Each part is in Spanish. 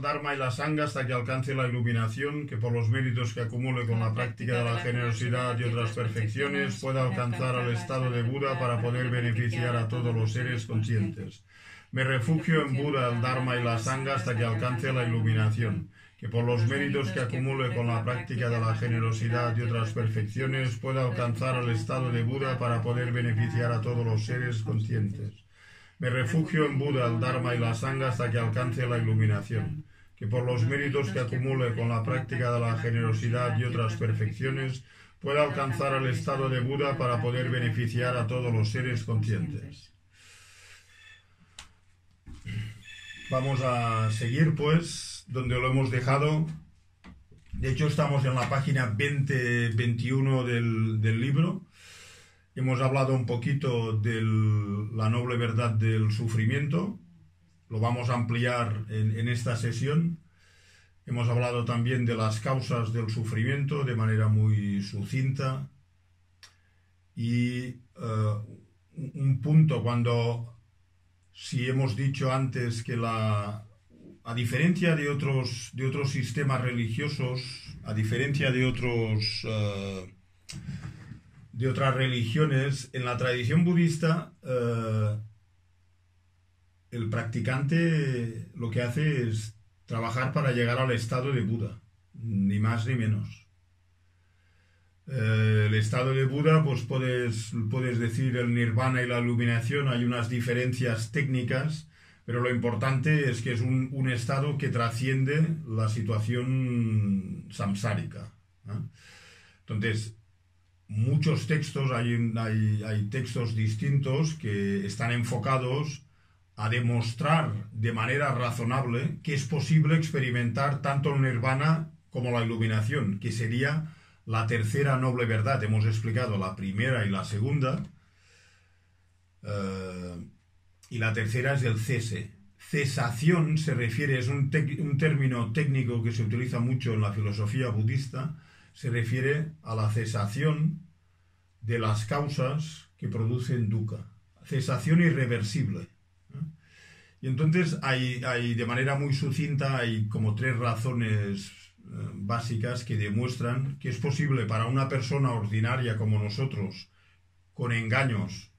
Dharma y la Sangha hasta que alcance la iluminación, que por los méritos que acumule con la práctica de la generosidad y otras perfecciones pueda alcanzar al estado de Buda para poder beneficiar a todos los seres conscientes. Me refugio en Buda, el Dharma y la Sangha hasta que alcance la iluminación, que por los méritos que acumule con la práctica de la generosidad y otras perfecciones pueda alcanzar al estado de Buda para poder beneficiar a todos los seres conscientes. Me refugio en Buda, el Dharma y la Sangha hasta que alcance la iluminación, que por los méritos que acumule con la práctica de la generosidad y otras perfecciones pueda alcanzar el estado de Buda para poder beneficiar a todos los seres conscientes. Vamos a seguir, pues, donde lo hemos dejado. De hecho, estamos en la página 20-21 del libro. Hemos hablado un poquito de la noble verdad del sufrimiento. Lo vamos a ampliar en esta sesión. Hemos hablado también de las causas del sufrimiento de manera muy sucinta. Y un punto si hemos dicho antes que a diferencia de otros sistemas religiosos, a diferencia de otras religiones, en la tradición budista el practicante lo que hace es trabajar para llegar al estado de Buda, ni más ni menos. El estado de Buda, pues puedes decir el nirvana y la iluminación, hay unas diferencias técnicas, pero lo importante es que es un estado que trasciende la situación samsárica, ¿no? Entonces, muchos textos, hay textos distintos que están enfocados a demostrar de manera razonable que es posible experimentar tanto el nirvana como la iluminación, que sería la tercera noble verdad. Hemos explicado la primera y la segunda, y la tercera es el cese. Cesación se refiere, es un término técnico que se utiliza mucho en la filosofía budista, se refiere a la cesación de las causas que producen dukkha. Cesación irreversible. Y entonces de manera muy sucinta, hay como 3 razones básicas que demuestran que es posible para una persona ordinaria como nosotros, con engaños,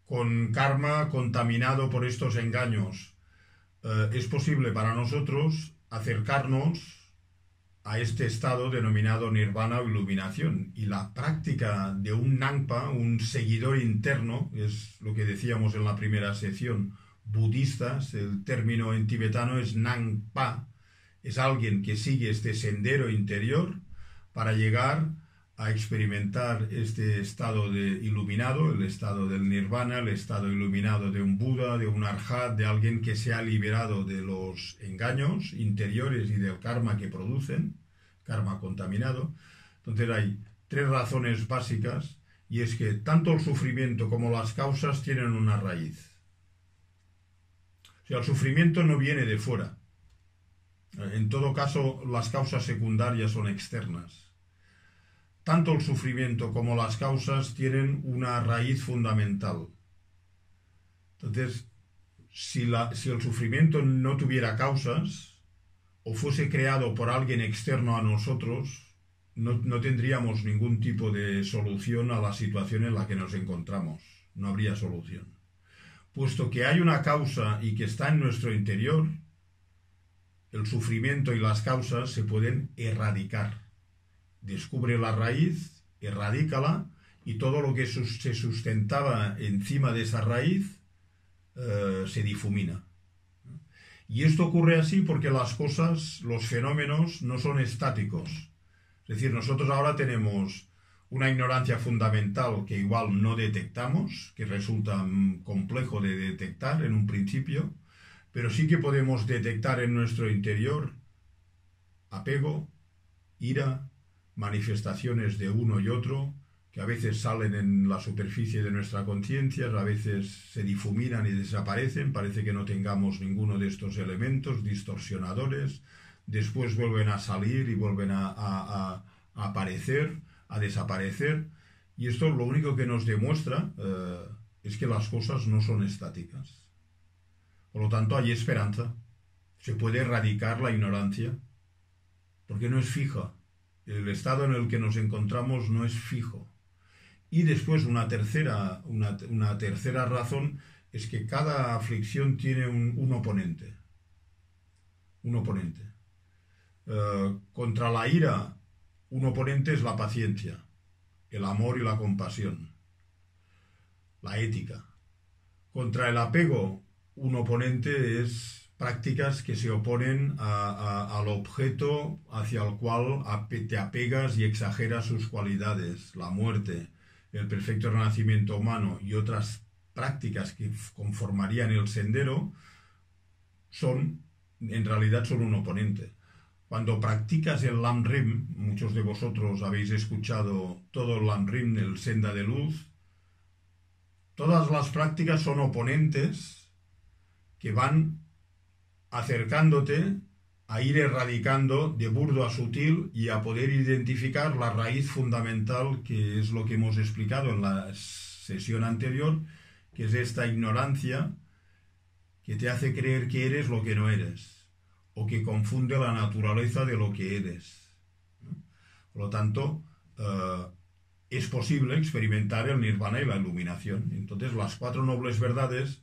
con karma contaminado por estos engaños, es posible para nosotros acercarnos a este estado denominado nirvana o iluminación. Y la práctica de un nangpa, un seguidor interno, es lo que decíamos en la primera sección, budistas, el término en tibetano es nangpa, es alguien que sigue este sendero interior para llegar a experimentar este estado de iluminado, el estado del nirvana, el estado iluminado de un Buda, de un arhat, de alguien que se ha liberado de los engaños interiores y del karma que producen, karma contaminado. Entonces hay 3 razones básicas, y es que tanto el sufrimiento como las causas tienen una raíz. O sea, el sufrimiento no viene de fuera. En todo caso, las causas secundarias son externas. Tanto el sufrimiento como las causas tienen una raíz fundamental. Entonces, si el sufrimiento no tuviera causas, o fuese creado por alguien externo a nosotros, no tendríamos ningún tipo de solución a la situación en la que nos encontramos. No habría solución. Puesto que hay una causa y que está en nuestro interior, el sufrimiento y las causas se pueden erradicar. Descubre la raíz, erradícala, y todo lo que se sustentaba encima de esa raíz se difumina. Y esto ocurre así porque las cosas, los fenómenos, no son estáticos. Es decir, nosotros ahora tenemos una ignorancia fundamental que igual no detectamos, que resulta complejo de detectar en un principio, pero sí que podemos detectar en nuestro interior apego, ira, manifestaciones de uno y otro, que a veces salen en la superficie de nuestra conciencia, a veces se difuminan y desaparecen, parece que no tengamos ninguno de estos elementos distorsionadores, después vuelven a salir y vuelven a aparecer, a desaparecer, y esto lo único que nos demuestra es que las cosas no son estáticas. Por lo tanto, hay esperanza. se puede erradicar la ignorancia, porque no es fija. El estado en el que nos encontramos no es fijo. Y después una tercera razón es que cada aflicción tiene un oponente. Un oponente. Contra la ira, un oponente es la paciencia, el amor y la compasión, la ética. Contra el apego, un oponente es prácticas que se oponen al objeto hacia el cual te apegas y exageras sus cualidades, la muerte, el perfecto renacimiento humano y otras prácticas que conformarían el sendero, en realidad son un oponente. Cuando practicas el Lam-Rim, muchos de vosotros habéis escuchado todo el Lam-Rim, el senda de luz, todas las prácticas son oponentes que van acercándote a ir erradicando de burdo a sutil y a poder identificar la raíz fundamental, que es lo que hemos explicado en la sesión anterior, que es esta ignorancia que te hace creer que eres lo que no eres, o que confunde la naturaleza de lo que eres. Por lo tanto, es posible experimentar el nirvana y la iluminación. Entonces, las 4 nobles verdades,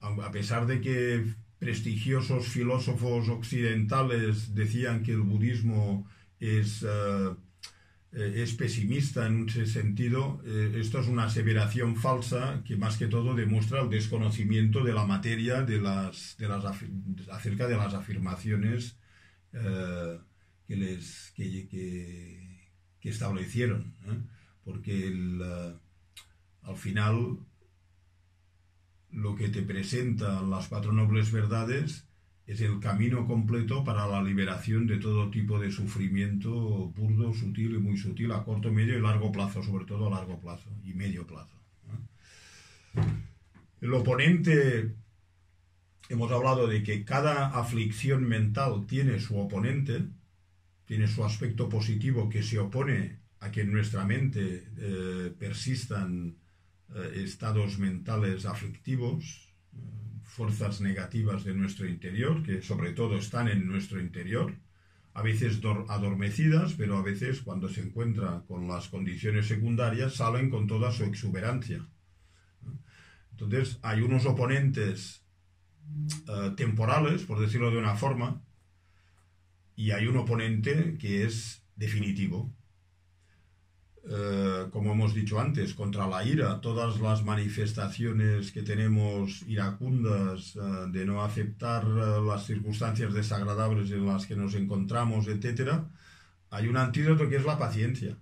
a pesar de que prestigiosos filósofos occidentales decían que el budismo es pesimista en un sentido, esto es una aseveración falsa que más que todo demuestra el desconocimiento de la materia acerca de las afirmaciones que establecieron, porque al final lo que te presentan las 4 nobles verdades es el camino completo para la liberación de todo tipo de sufrimiento burdo, sutil y muy sutil, a corto, medio y largo plazo, sobre todo a largo plazo y medio plazo. El oponente, hemos hablado de que cada aflicción mental tiene su oponente, tiene su aspecto positivo que se opone a que en nuestra mente persistan estados mentales aflictivos, fuerzas negativas de nuestro interior, que sobre todo están en nuestro interior, a veces adormecidas, pero a veces cuando se encuentra con las condiciones secundarias salen con toda su exuberancia. Entonces hay unos oponentes temporales, por decirlo de una forma, y hay un oponente que es definitivo. Como hemos dicho antes, contra la ira, todas las manifestaciones que tenemos iracundas, de no aceptar las circunstancias desagradables en las que nos encontramos, etc., hay un antídoto que es la paciencia.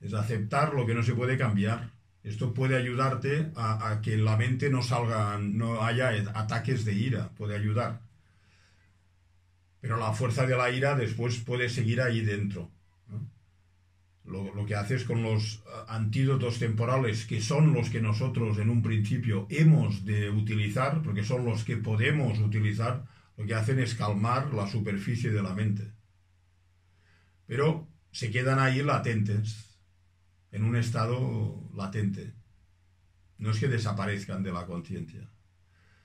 Es aceptar lo que no se puede cambiar. Esto puede ayudarte a que en la mente no haya ataques de ira, puede ayudar. Pero la fuerza de la ira después puede seguir ahí dentro, ¿no? Lo que haces con los antídotos temporales, que son los que nosotros en un principio hemos de utilizar, porque son los que podemos utilizar, lo que hacen es calmar la superficie de la mente. Pero se quedan ahí latentes, en un estado latente. No es que desaparezcan de la conciencia.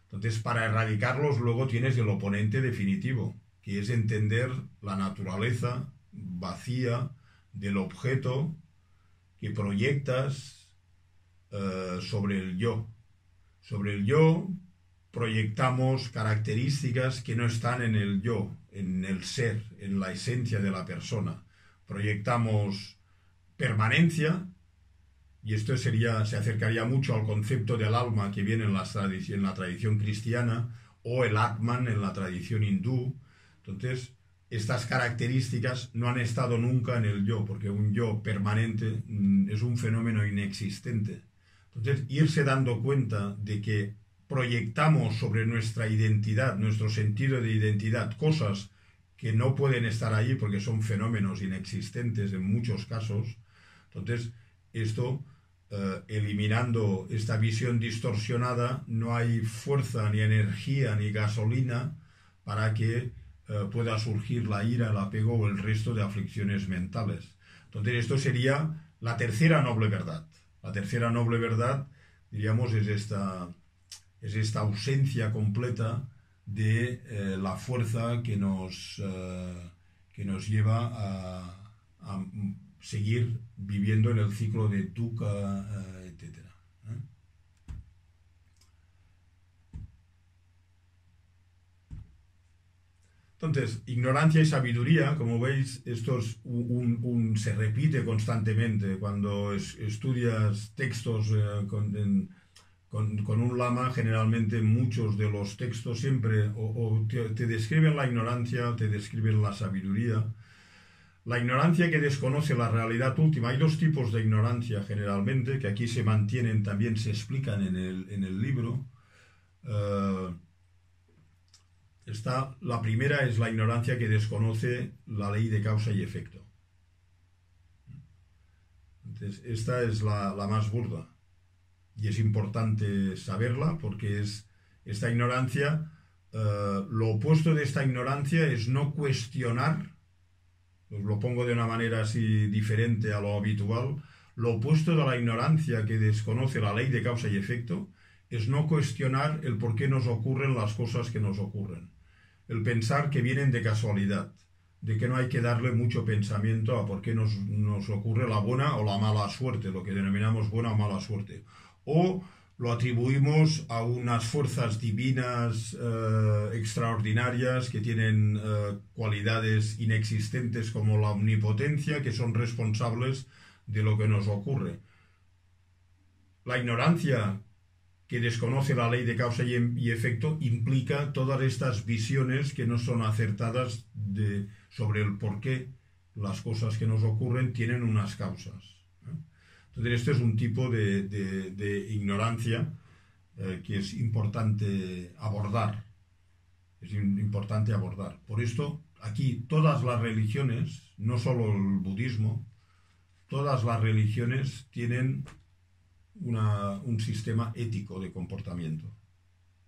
Entonces, para erradicarlos luego tienes el oponente definitivo, que es entender la naturaleza vacía del objeto que proyectas sobre el yo. Sobre el yo proyectamos características que no están en el yo, en el ser, en la esencia de la persona. Proyectamos permanencia, y esto se acercaría mucho al concepto del alma que viene en la tradición cristiana, o el Atman en la tradición hindú. Entonces, estas características no han estado nunca en el yo, porque un yo permanente es un fenómeno inexistente. Entonces, irse dando cuenta de que proyectamos sobre nuestra identidad, nuestro sentido de identidad, cosas que no pueden estar allí porque son fenómenos inexistentes en muchos casos. Entonces, esto, eliminando esta visión distorsionada, no hay fuerza, ni energía, ni gasolina para que pueda surgir la ira, el apego o el resto de aflicciones mentales. Entonces, esto sería la tercera noble verdad. La tercera noble verdad, diríamos, es esta ausencia completa de la fuerza que nos lleva a seguir viviendo en el ciclo de dukkha, etc. Entonces, ignorancia y sabiduría, como veis, esto es se repite constantemente. Cuando estudias textos con un lama, generalmente muchos de los textos siempre o te describen la ignorancia o te describen la sabiduría. La ignorancia que desconoce la realidad última. Hay dos tipos de ignorancia generalmente, que aquí se mantienen, también se explican en el libro. La primera es la ignorancia que desconoce la ley de causa y efecto. Entonces, esta es la más burda. Y es importante saberla porque esta ignorancia, lo opuesto de esta ignorancia es no cuestionar. Os lo pongo de una manera así diferente a lo habitual. Lo opuesto de la ignorancia que desconoce la ley de causa y efecto es no cuestionar el por qué nos ocurren las cosas que nos ocurren. El pensar que vienen de casualidad, de que no hay que darle mucho pensamiento a por qué nos ocurre la buena o la mala suerte, lo que denominamos buena o mala suerte. O lo atribuimos a unas fuerzas divinas extraordinarias que tienen cualidades inexistentes como la omnipotencia, que son responsables de lo que nos ocurre. La ignorancia que desconoce la ley de causa y efecto implica todas estas visiones que no son acertadas sobre el por qué las cosas que nos ocurren tienen unas causas. Entonces, este es un tipo de ignorancia que es importante abordar. Es importante abordar. Por esto, aquí todas las religiones, no solo el budismo, todas las religiones tienen un sistema ético de comportamiento.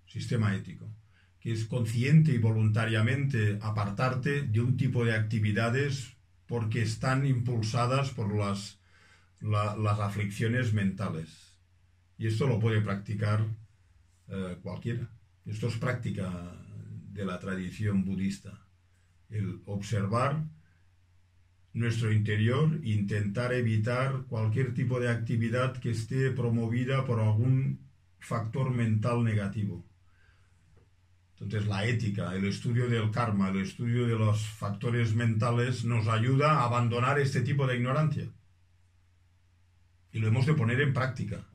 Sistema ético. Que es consciente y voluntariamente apartarte de un tipo de actividades porque están impulsadas por las aflicciones mentales. Y esto lo puede practicar cualquiera. Esto es práctica de la tradición budista. El observar nuestro interior, intentar evitar cualquier tipo de actividad que esté promovida por algún factor mental negativo. Entonces la ética, el estudio del karma, el estudio de los factores mentales nos ayuda a abandonar este tipo de ignorancia. Y lo hemos de poner en práctica.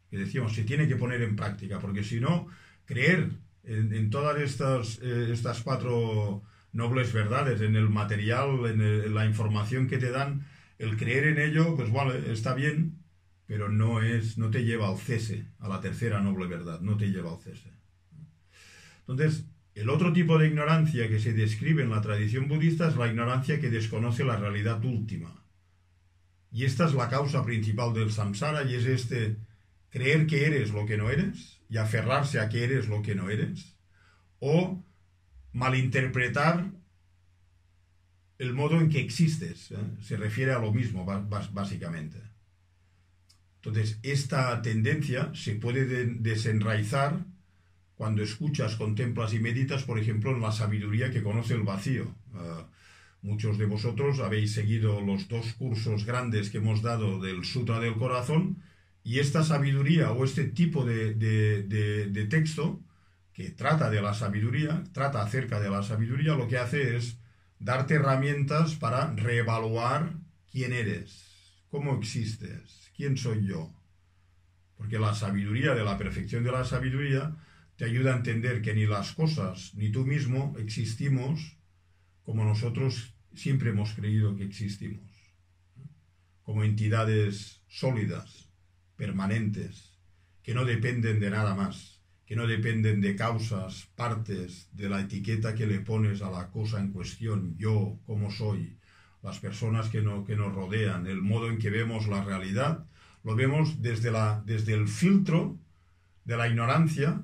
Que decíamos, se tiene que poner en práctica, porque si no, creer en todas estas cuatro nobles verdades, en el material, en la información que te dan, el creer en ello, pues vale, está bien, pero no te lleva al cese, a la tercera noble verdad, no te lleva al cese. Entonces, el otro tipo de ignorancia que se describe en la tradición budista es la ignorancia que desconoce la realidad última. Y esta es la causa principal del samsara, y es creer que eres lo que no eres, y aferrarse a que eres lo que no eres, o malinterpretar el modo en que existes. Se refiere a lo mismo, básicamente. Entonces, esta tendencia se puede desenraizar cuando escuchas, contemplas y meditas, por ejemplo, en la sabiduría que conoce el vacío. Muchos de vosotros habéis seguido los 2 cursos grandes que hemos dado del Sutra del Corazón, y esta sabiduría o este tipo de texto que trata de la sabiduría, trata acerca de la sabiduría, lo que hace es darte herramientas para reevaluar quién eres, cómo existes, quién soy yo. Porque la sabiduría, de la perfección de la sabiduría, te ayuda a entender que ni las cosas ni tú mismo existimos como nosotros siempre hemos creído que existimos, como entidades sólidas, permanentes, que no dependen de nada más, que no dependen de causas, partes, de la etiqueta que le pones a la cosa en cuestión, yo, cómo soy, las personas que nos rodean, el modo en que vemos la realidad, lo vemos desde el filtro de la ignorancia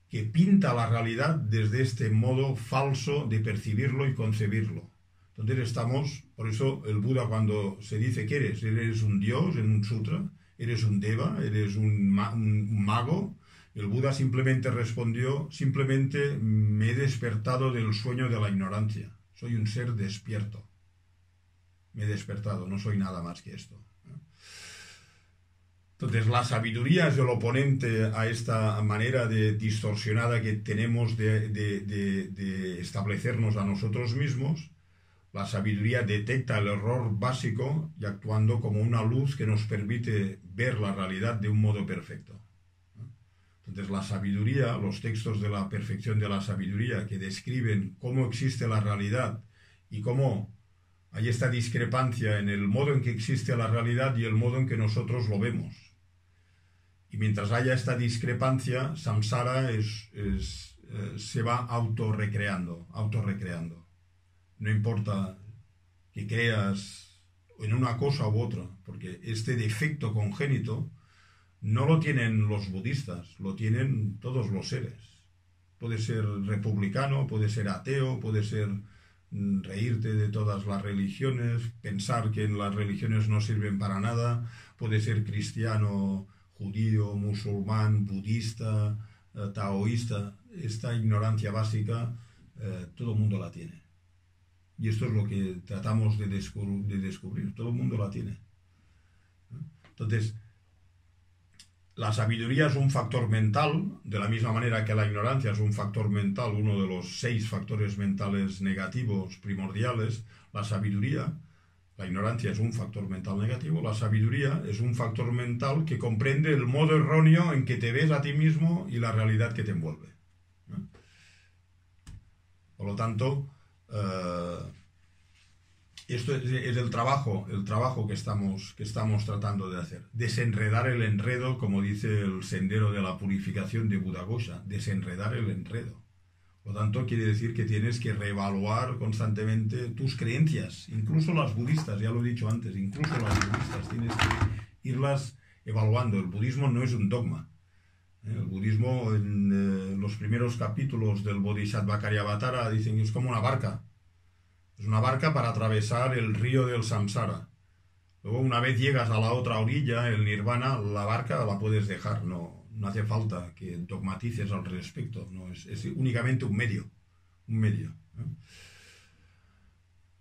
que pinta la realidad desde este modo falso de percibirlo y concebirlo. Entonces por eso el Buda, cuando se dice que eres un dios en un sutra, eres un deva, eres un mago, El Buda simplemente respondió, simplemente me he despertado del sueño de la ignorancia. Soy un ser despierto. Me he despertado, no soy nada más que esto. Entonces, la sabiduría es el oponente a esta manera distorsionada que tenemos de establecernos a nosotros mismos. La sabiduría detecta el error básico y actuando como una luz que nos permite ver la realidad de un modo perfecto. Entonces, la sabiduría, los textos de la perfección de la sabiduría que describen cómo existe la realidad y cómo hay esta discrepancia en el modo en que existe la realidad y el modo en que nosotros lo vemos. Y mientras haya esta discrepancia, samsara se va autorrecreando. No importa que creas en una cosa u otra, porque este defecto congénito no lo tienen los budistas, lo tienen todos los seres. Puede ser republicano, puede ser ateo, puede ser reírte de todas las religiones, pensar que las religiones no sirven para nada, puede ser cristiano, judío, musulmán, budista, taoísta. Esta ignorancia básica todo el mundo la tiene. Y esto es lo que tratamos de descubrir. Todo el mundo la tiene. Entonces, la sabiduría es un factor mental, de la misma manera que la ignorancia es un factor mental, uno de los 6 factores mentales negativos primordiales. La ignorancia es un factor mental negativo, la sabiduría es un factor mental que comprende el modo erróneo en que te ves a ti mismo y la realidad que te envuelve. Por lo tanto, esto es el trabajo que estamos tratando de hacer. Desenredar el enredo, como dice el sendero de la purificación de Buddhaghosa, desenredar el enredo. Por lo tanto, quiere decir que tienes que reevaluar constantemente tus creencias, incluso las budistas, ya lo he dicho antes, incluso las budistas, tienes que irlas evaluando. El budismo no es un dogma. El budismo, en los primeros capítulos del Bodhisattva Karyavatara, dicen que es como una barca. Es una barca para atravesar el río del samsara. Luego, una vez llegas a la otra orilla, el nirvana, la barca la puedes dejar, no hace falta que dogmatices al respecto, no es únicamente un medio.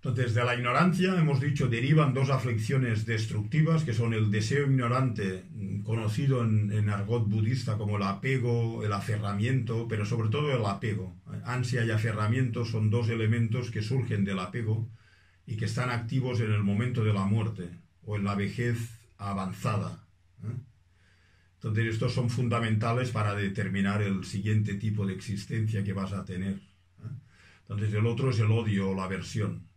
Entonces, de la ignorancia, hemos dicho, derivan 2 aflicciones destructivas, que son el deseo ignorante, conocido en argot budista como el apego, el aferramiento, pero sobre todo el apego. Ansia y aferramiento son 2 elementos que surgen del apego y que están activos en el momento de la muerte o en la vejez avanzada. Entonces, estos son fundamentales para determinar el siguiente tipo de existencia que vas a tener. Entonces, el otro es el odio o la aversión.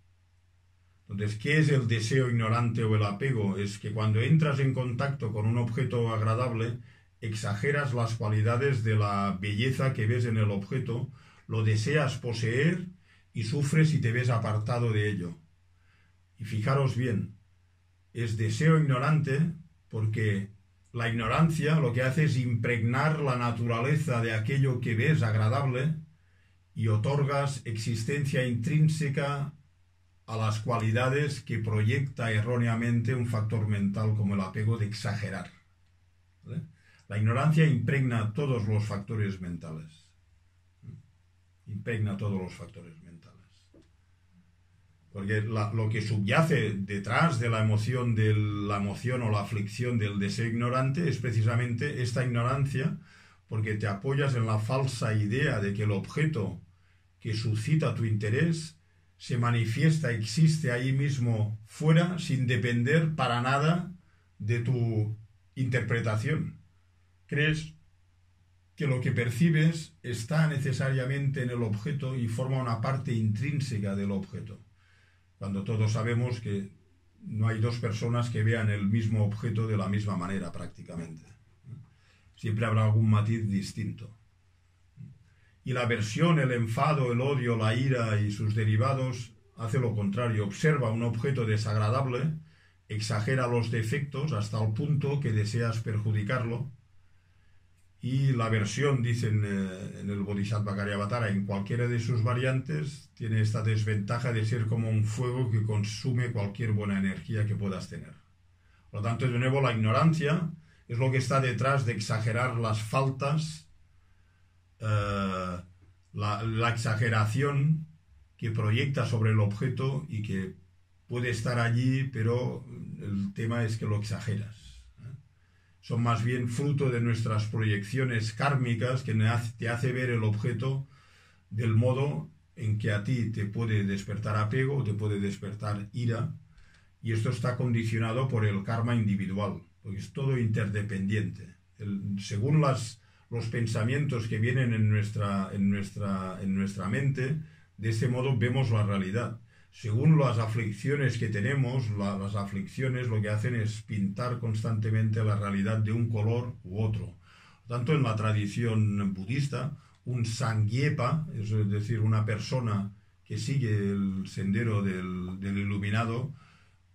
Entonces, ¿qué es el deseo ignorante o el apego? Es que cuando entras en contacto con un objeto agradable, exageras las cualidades de la belleza que ves en el objeto, lo deseas poseer y sufres si te ves apartado de ello. Y fijaros bien, es deseo ignorante porque la ignorancia lo que hace es impregnar la naturaleza de aquello que ves agradable y otorgas existencia intrínseca a las cualidades que proyecta erróneamente un factor mental como el apego de exagerar. ¿Vale? La ignorancia impregna todos los factores mentales. Porque lo que subyace detrás de la emoción o la aflicción del deseo ignorante es precisamente esta ignorancia, porque te apoyas en la falsa idea de que el objeto que suscita tu interés se manifiesta, existe ahí mismo fuera, sin depender para nada de tu interpretación. Crees que lo que percibes está necesariamente en el objeto y forma una parte intrínseca del objeto, cuando todos sabemos que no hay 2 personas que vean el mismo objeto de la misma manera prácticamente. Siempre habrá algún matiz distinto. Y la aversión, el enfado, el odio, la ira y sus derivados hace lo contrario. Observa un objeto desagradable, exagera los defectos hasta el punto que deseas perjudicarlo. Y la aversión, dicen en el Bodhisattva Karyavatara, en cualquiera de sus variantes, tiene esta desventaja de ser como un fuego que consume cualquier buena energía que puedas tener. Por lo tanto, de nuevo, la ignorancia Es lo que está detrás de exagerar las faltas, la exageración que proyecta sobre el objeto y que puede estar allí, pero el tema es que lo exageras. Son más bien fruto de nuestras proyecciones kármicas que te hace ver el objeto del modo en que a ti te puede despertar apego o te puede despertar ira, y esto está condicionado por el karma individual, porque es todo interdependiente. Según los pensamientos que vienen en nuestra mente, de ese modo vemos la realidad. Según las aflicciones que tenemos, las aflicciones lo que hacen es pintar constantemente la realidad de un color u otro. Tanto en la tradición budista, un sangyepa, es decir, una persona que sigue el sendero del iluminado,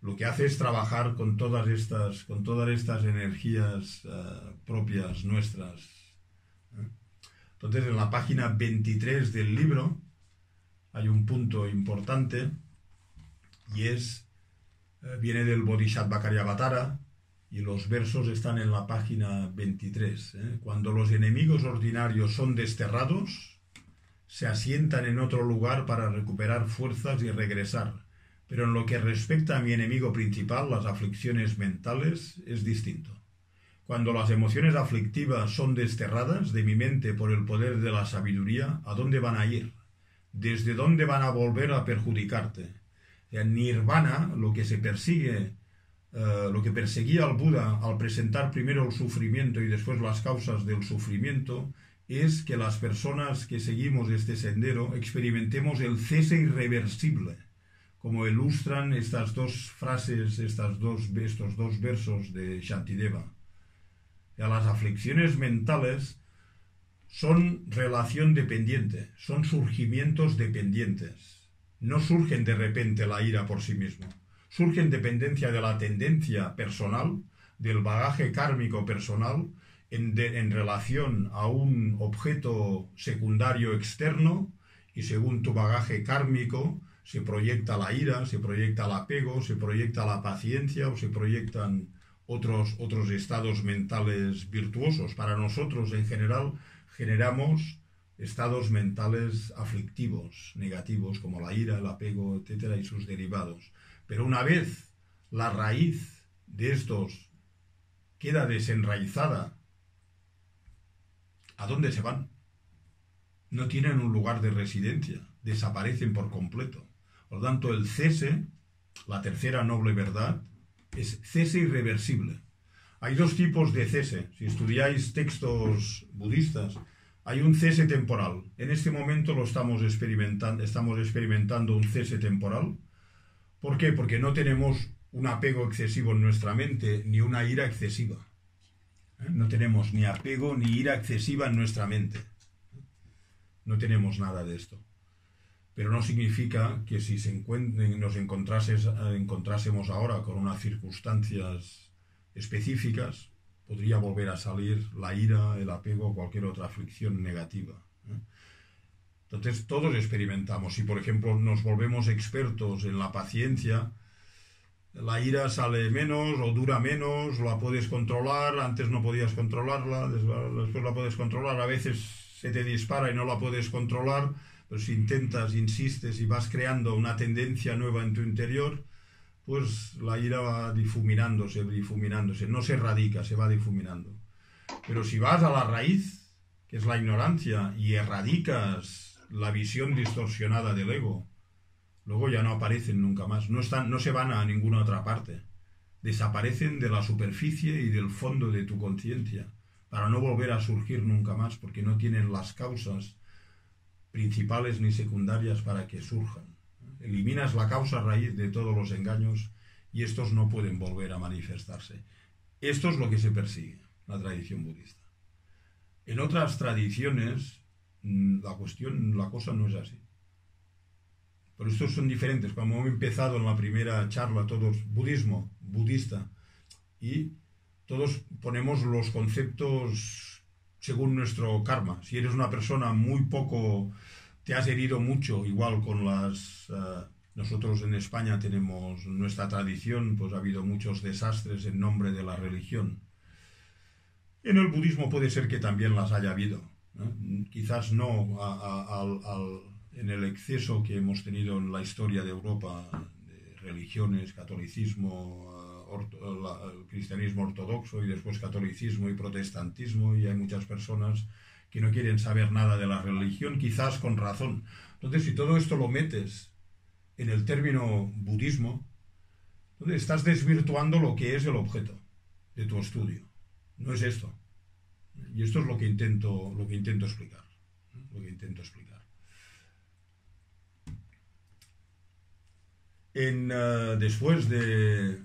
lo que hace es trabajar con todas estas energías propias nuestras. Entonces, en la página 23 del libro hay un punto importante, y viene del Bodhisattva Karyavatara, y los versos están en la página 23. Cuando los enemigos ordinarios son desterrados, se asientan en otro lugar para recuperar fuerzas y regresar. Pero en lo que respecta a mi enemigo principal, las aflicciones mentales, es distinto. Cuando las emociones aflictivas son desterradas de mi mente por el poder de la sabiduría, ¿a dónde van a ir? ¿Desde dónde van a volver a perjudicarte? En Nirvana, lo que se persigue, lo que perseguía al Buda al presentar primero el sufrimiento y después las causas del sufrimiento, es que las personas que seguimos este sendero experimentemos el cese irreversible, como ilustran estas dos frases, estos dos versos de Shantideva. Las aflicciones mentales son relación dependiente, son surgimientos dependientes. No surgen de repente la ira por sí mismo. Surge en dependencia de la tendencia personal, del bagaje kármico personal, en relación a un objeto secundario externo, y según tu bagaje kármico se proyecta la ira, se proyecta el apego, se proyecta la paciencia o se proyectan otros estados mentales virtuosos. Para nosotros, en general, generamos estados mentales aflictivos, negativos, como la ira, el apego, etcétera, y sus derivados. Pero una vez la raíz de estos queda desenraizada, ¿a dónde se van? No tienen un lugar de residencia, desaparecen por completo. Por lo tanto, el cese, la tercera noble verdad, es cese irreversible. Hay dos tipos de cese. Si estudiáis textos budistas, hay un cese temporal. En este momento estamos experimentando un cese temporal. ¿Por qué? Porque no tenemos un apego excesivo en nuestra mente, ni una ira excesiva. No tenemos ni apego ni ira excesiva en nuestra mente. No tenemos nada de esto. Pero no significa que si nos encontrásemos ahora con unas circunstancias específicas, podría volver a salir la ira, el apego o cualquier otra aflicción negativa. Entonces todos experimentamos. Si por ejemplo nos volvemos expertos en la paciencia, la ira sale menos o dura menos, la puedes controlar, antes no podías controlarla, después la puedes controlar, a veces se te dispara y no la puedes controlar. Pero si intentas, insistes y vas creando una tendencia nueva en tu interior, pues la ira va difuminándose, no se erradica, se va difuminando. Pero si vas a la raíz, que es la ignorancia, y erradicas la visión distorsionada del ego, luego ya no aparecen nunca más, no se van a ninguna otra parte, desaparecen de la superficie y del fondo de tu conciencia, para no volver a surgir nunca más, porque no tienen las causas principales ni secundarias para que surjan. Eliminas la causa raíz de todos los engaños y estos no pueden volver a manifestarse. Esto es lo que se persigue, la tradición budista. En otras tradiciones, la cosa no es así. Pero estos son diferentes. Como hemos empezado en la primera charla, todos budismo, budista, y todos ponemos los conceptos según nuestro karma. Si eres una persona muy poco, te has herido mucho, igual con nosotros en España tenemos nuestra tradición, pues ha habido muchos desastres en nombre de la religión. En el budismo puede ser que también las haya habido, ¿no? Quizás no en el exceso que hemos tenido en la historia de Europa, de religiones, catolicismo, el cristianismo ortodoxo y después catolicismo y protestantismo, y hay muchas personas que no quieren saber nada de la religión, quizás con razón. Entonces, si todo esto lo metes en el término budismo, entonces estás desvirtuando lo que es el objeto de tu estudio. No es esto. Y esto es lo que intento explicar. Lo que intento explicar. Después de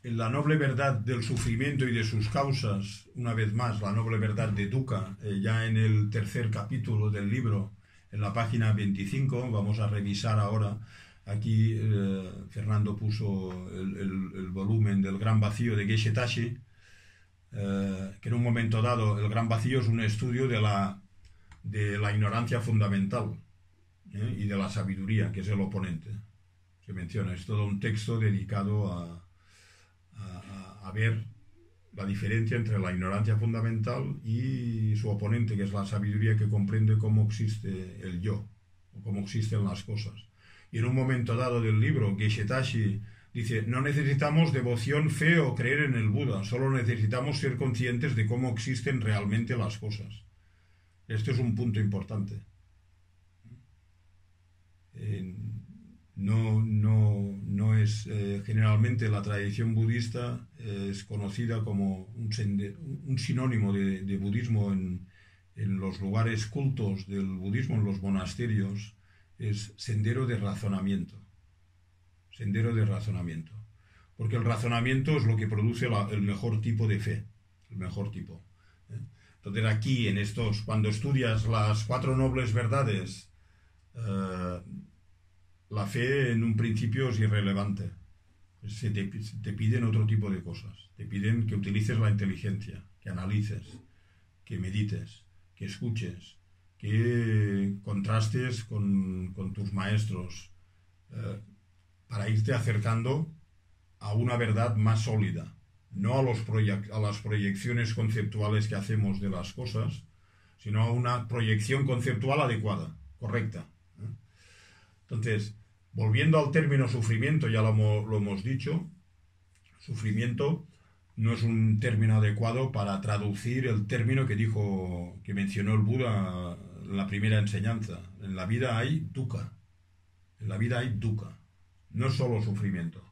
en la noble verdad del sufrimiento y de sus causas, una vez más, la noble verdad de Dukkha, ya en el tercer capítulo del libro, en la página 25, vamos a revisar ahora. Aquí Fernando puso el volumen del Gran Vacío de Geshe Tashi, que en un momento dado el Gran Vacío es un estudio de la ignorancia fundamental, y de la sabiduría, que es el oponente. Se menciona, es todo un texto dedicado a ver la diferencia entre la ignorancia fundamental y su oponente, que es la sabiduría, que comprende cómo existe el yo, o cómo existen las cosas. Y en un momento dado del libro, Geshe Tashi dice, no necesitamos devoción, fe o creer en el Buda, solo necesitamos ser conscientes de cómo existen realmente las cosas. Este es un punto importante. No es generalmente la tradición budista es conocida como un sinónimo de budismo en los lugares cultos del budismo, en los monasterios, es sendero de razonamiento. Sendero de razonamiento. Porque el razonamiento es lo que produce el mejor tipo de fe, el mejor tipo. Entonces aquí, cuando estudias las 4 nobles verdades, la fe en un principio es irrelevante. Te piden otro tipo de cosas. Te piden que utilices la inteligencia, que analices, que medites, que escuches, que contrastes con tus maestros, para irte acercando a una verdad más sólida, no a las proyecciones conceptuales que hacemos de las cosas, sino a una proyección conceptual adecuada, correcta. Entonces, volviendo al término sufrimiento, ya lo hemos dicho, sufrimiento no es un término adecuado para traducir el término que mencionó el Buda en la primera enseñanza. En la vida hay dukkha. En la vida hay dukkha. No es solo sufrimiento.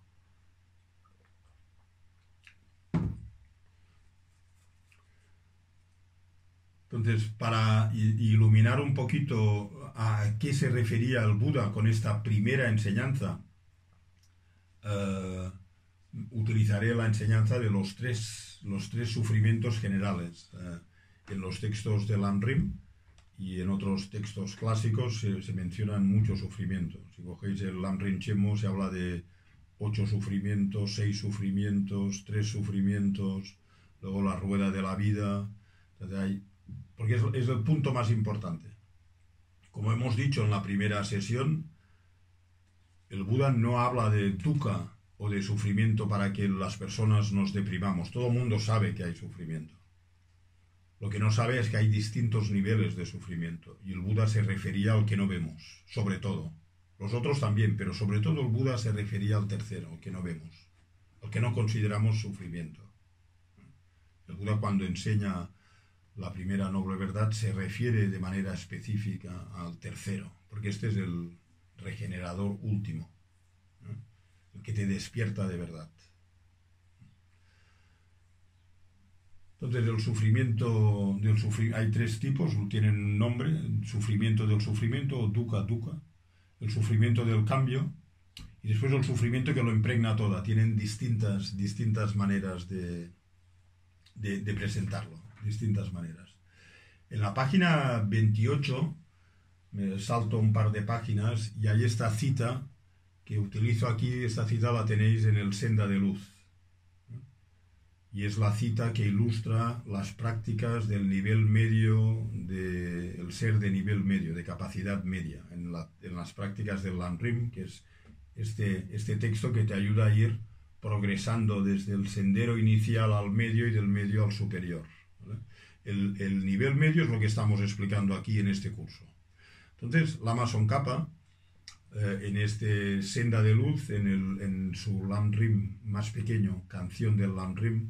Entonces, para iluminar un poquito a qué se refería el Buda con esta primera enseñanza, utilizaré la enseñanza de los tres sufrimientos generales. En los textos del Lamrim y en otros textos clásicos se mencionan muchos sufrimientos. Si cogéis el Lamrim Chenmo, se habla de 8 sufrimientos, 6 sufrimientos, 3 sufrimientos, luego la rueda de la vida. Entonces porque es el punto más importante. Como hemos dicho en la primera sesión, el Buda no habla de dukkha o de sufrimiento para que las personas nos deprimamos. Todo el mundo sabe que hay sufrimiento. Lo que no sabe es que hay distintos niveles de sufrimiento. Y el Buda se refería al que no vemos, sobre todo. Los otros también, pero sobre todo el Buda se refería al tercero, al que no vemos, al que no consideramos sufrimiento. El Buda, cuando enseña la primera noble verdad, se refiere de manera específica al tercero, porque este es el regenerador último, ¿no? El que te despierta de verdad. Entonces, el sufrimiento hay 3 tipos, tienen un nombre: el sufrimiento del sufrimiento, o dukkha, el sufrimiento del cambio, y después el sufrimiento que lo impregna toda. Tienen distintas maneras de presentarlo, distintas maneras. En la página 28, me salto un par de páginas y hay esta cita que utilizo aquí. Esta cita la tenéis en el Senda de Luz. Y es la cita que ilustra las prácticas del nivel medio, del ser de nivel medio, de capacidad media, en las prácticas del Lamrim, que es este texto que te ayuda a ir progresando desde el sendero inicial al medio y del medio al superior, ¿vale? El nivel medio es lo que estamos explicando aquí en este curso. Entonces, Lama Tsongkhapa, en este Senda de Luz, en su Lamrim más pequeño, Canción del Lamrim,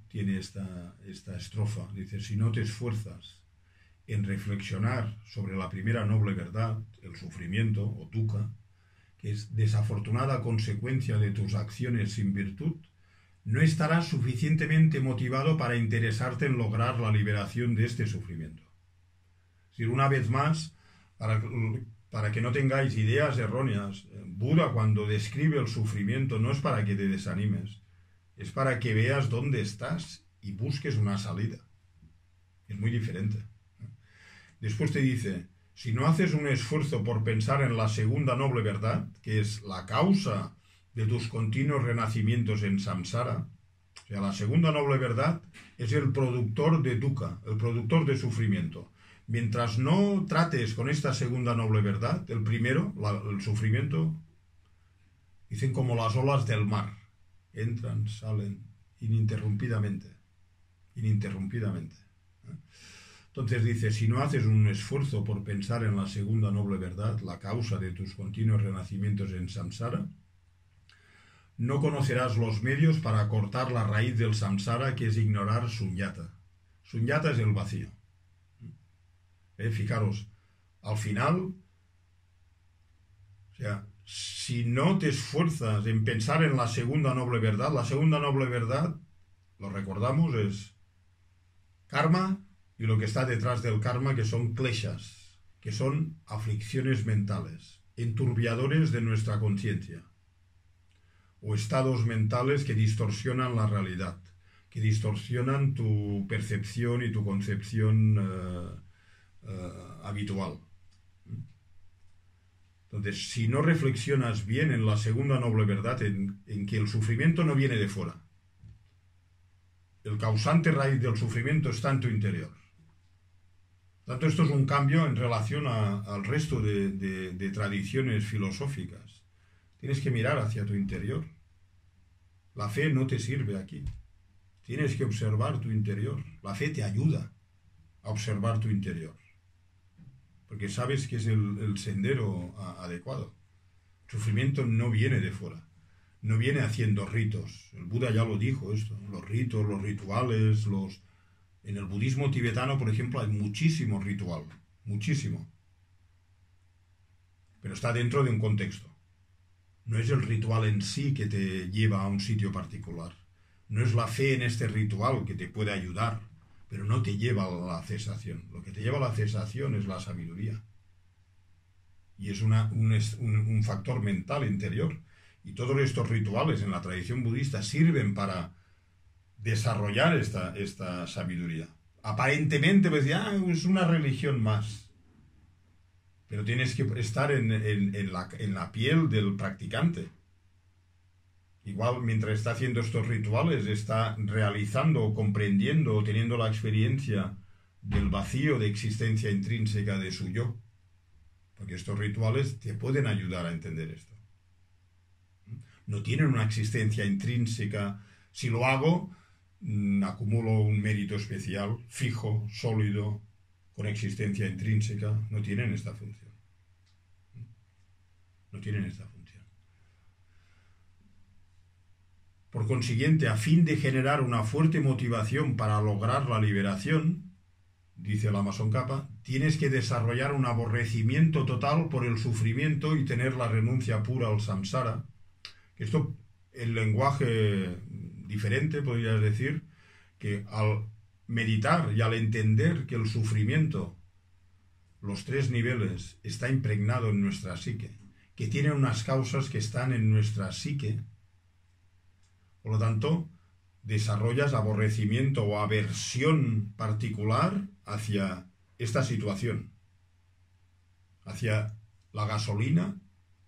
tiene esta estrofa. Dice: si no te esfuerzas en reflexionar sobre la primera noble verdad, el sufrimiento o dukkha, que es desafortunada consecuencia de tus acciones sin virtud, no estarás suficientemente motivado para interesarte en lograr la liberación de este sufrimiento. Es decir, una vez más, para que no tengáis ideas erróneas, Buda, cuando describe el sufrimiento, no es para que te desanimes, es para que veas dónde estás y busques una salida. Es muy diferente. Después te dice: si no haces un esfuerzo por pensar en la segunda noble verdad, que es la causa de tus continuos renacimientos en samsara, o sea, la segunda noble verdad es el productor de dukkha, el productor de sufrimiento. Mientras no trates con esta segunda noble verdad, el primero, el sufrimiento, dicen como las olas del mar, entran, salen ininterrumpidamente. Entonces dice: si no haces un esfuerzo por pensar en la segunda noble verdad, la causa de tus continuos renacimientos en samsara, no conocerás los medios para cortar la raíz del samsara, que es ignorar sunyata. Sunyata es el vacío. Fijaros, al final, o sea, si no te esfuerzas en pensar en la segunda noble verdad, lo recordamos, es karma y lo que está detrás del karma, que son kleshas, que son aflicciones mentales, enturbiadores de nuestra conciencia, o estados mentales que distorsionan la realidad, que distorsionan tu percepción y tu concepción habitual. Entonces, si no reflexionas bien en la segunda noble verdad, en que el sufrimiento no viene de fuera, el causante raíz del sufrimiento está en tu interior. Por tanto, esto es un cambio en relación al resto de tradiciones filosóficas. Tienes que mirar hacia tu interior. La fe no te sirve aquí. Tienes que observar tu interior. La fe te ayuda a observar tu interior, porque sabes que es el sendero adecuado. El sufrimiento no viene de fuera, no viene haciendo ritos. El Buda ya lo dijo esto, los ritos, los rituales, En el budismo tibetano, por ejemplo, hay muchísimo ritual, muchísimo. Pero está dentro de un contexto. No es el ritual en sí que te lleva a un sitio particular. No es la fe en este ritual que te puede ayudar, pero no te lleva a la cesación. Lo que te lleva a la cesación es la sabiduría. Y es un factor mental interior. Y todos estos rituales en la tradición budista sirven para desarrollar esta sabiduría. Aparentemente, pues ya es una religión más. Pero tienes que estar en la piel del practicante. Igual, mientras está haciendo estos rituales, está realizando o comprendiendo o teniendo la experiencia del vacío de existencia intrínseca de su yo. Porque estos rituales te pueden ayudar a entender esto. No tienen una existencia intrínseca. Si lo hago, acumulo un mérito especial, fijo, sólido, con existencia intrínseca. No tienen esta función. No tienen esta función. Por consiguiente, a fin de generar una fuerte motivación para lograr la liberación, dice Lama Tsongkhapa, tienes que desarrollar un aborrecimiento total por el sufrimiento y tener la renuncia pura al samsara. Esto, en lenguaje diferente, podrías decir, que al meditar y al entender que el sufrimiento, los tres niveles, está impregnado en nuestra psique, que tiene unas causas que están en nuestra psique, por lo tanto, desarrollas aborrecimiento o aversión particular hacia esta situación, hacia la gasolina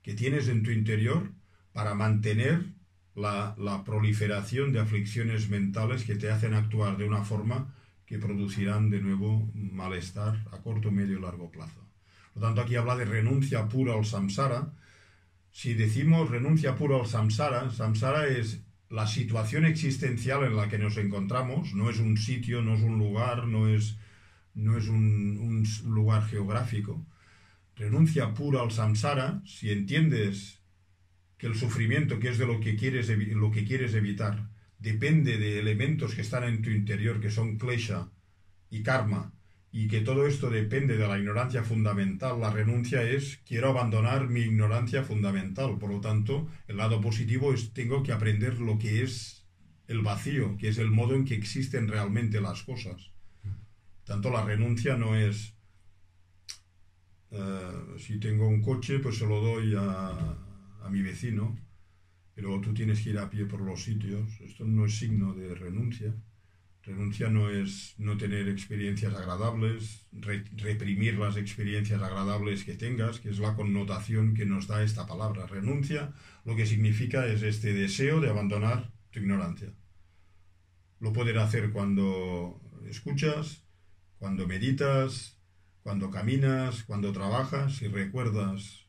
que tienes en tu interior para mantener la proliferación de aflicciones mentales que te hacen actuar de una forma que producirán de nuevo malestar a corto, medio y largo plazo. Por lo tanto, aquí habla de renuncia pura al samsara. Si decimos renuncia puro al samsara, samsara es la situación existencial en la que nos encontramos, no es un sitio, no es un lugar, no es un lugar geográfico. Renuncia puro al samsara, si entiendes que el sufrimiento, que es de lo que quieres evitar, depende de elementos que están en tu interior, que son klesha y karma, y que todo esto depende de la ignorancia fundamental. La renuncia es, quiero abandonar mi ignorancia fundamental. Por lo tanto, el lado positivo es, tengo que aprender lo que es el vacío, que es el modo en que existen realmente las cosas. Tanto la renuncia no es, si tengo un coche, pues se lo doy a mi vecino, pero tú tienes que ir a pie por los sitios. Esto no es signo de renuncia. Renuncia no es no tener experiencias agradables, reprimir las experiencias agradables que tengas, que es la connotación que nos da esta palabra. Renuncia lo que significa es este deseo de abandonar tu ignorancia. Lo puedes hacer cuando escuchas, cuando meditas, cuando caminas, cuando trabajas y recuerdas,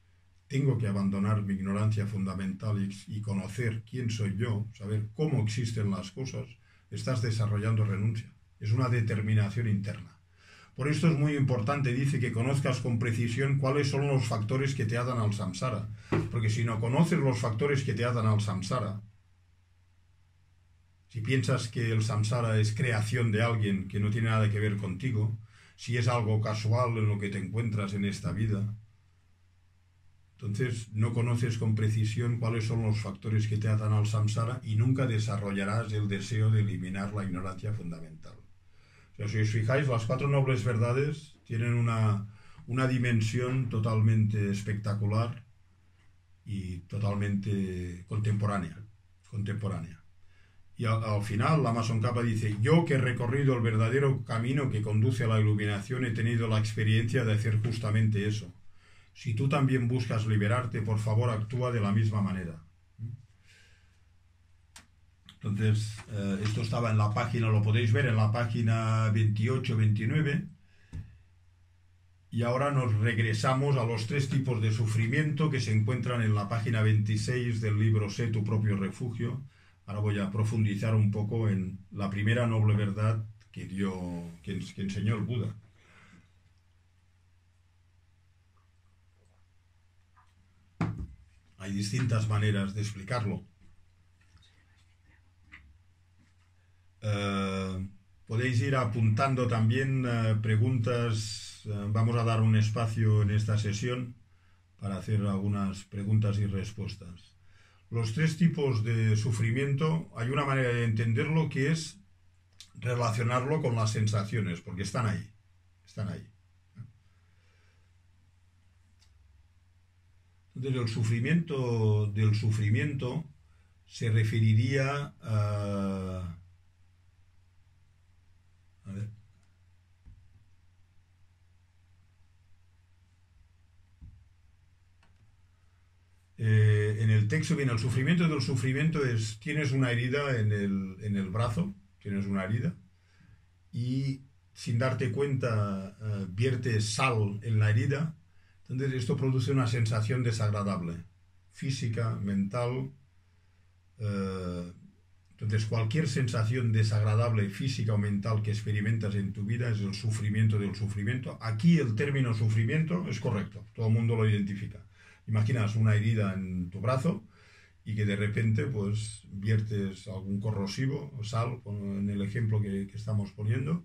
tengo que abandonar mi ignorancia fundamental y conocer quién soy yo, saber cómo existen las cosas. Estás desarrollando renuncia. Es una determinación interna. Por esto es muy importante, dice, que conozcas con precisión cuáles son los factores que te atan al samsara. Porque si no conoces los factores que te atan al samsara, si piensas que el samsara es creación de alguien que no tiene nada que ver contigo, si es algo casual en lo que te encuentras en esta vida, entonces no conoces con precisión cuáles son los factores que te atan al samsara y nunca desarrollarás el deseo de eliminar la ignorancia fundamental. O sea, si os fijáis, las 4 nobles verdades tienen una dimensión totalmente espectacular y totalmente contemporánea. Y al final la Tsongkhapa dice, yo que he recorrido el verdadero camino que conduce a la iluminación he tenido la experiencia de hacer justamente eso. Si tú también buscas liberarte, por favor, actúa de la misma manera. Entonces, esto estaba en la página, lo podéis ver en la página 28-29. Y ahora nos regresamos a los 3 tipos de sufrimiento que se encuentran en la página 26 del libro Sé tu propio refugio. Ahora voy a profundizar un poco en la primera noble verdad que enseñó el Buda. Hay distintas maneras de explicarlo. Podéis ir apuntando también preguntas. Vamos a dar un espacio en esta sesión para hacer algunas preguntas y respuestas. Los 3 tipos de sufrimiento, hay una manera de entenderlo que es relacionarlo con las sensaciones, porque están ahí. Entonces, del sufrimiento se referiría a ver. En el texto viene el sufrimiento del sufrimiento es, tienes una herida en el brazo, tienes una herida, y sin darte cuenta viertes sal en la herida. Entonces esto produce una sensación desagradable, física, mental. Entonces cualquier sensación desagradable, física o mental que experimentas en tu vida es el sufrimiento del sufrimiento. Aquí el término sufrimiento es correcto, todo el mundo lo identifica. Imaginas una herida en tu brazo y que de repente pues viertes algún corrosivo, sal, en el ejemplo que estamos poniendo,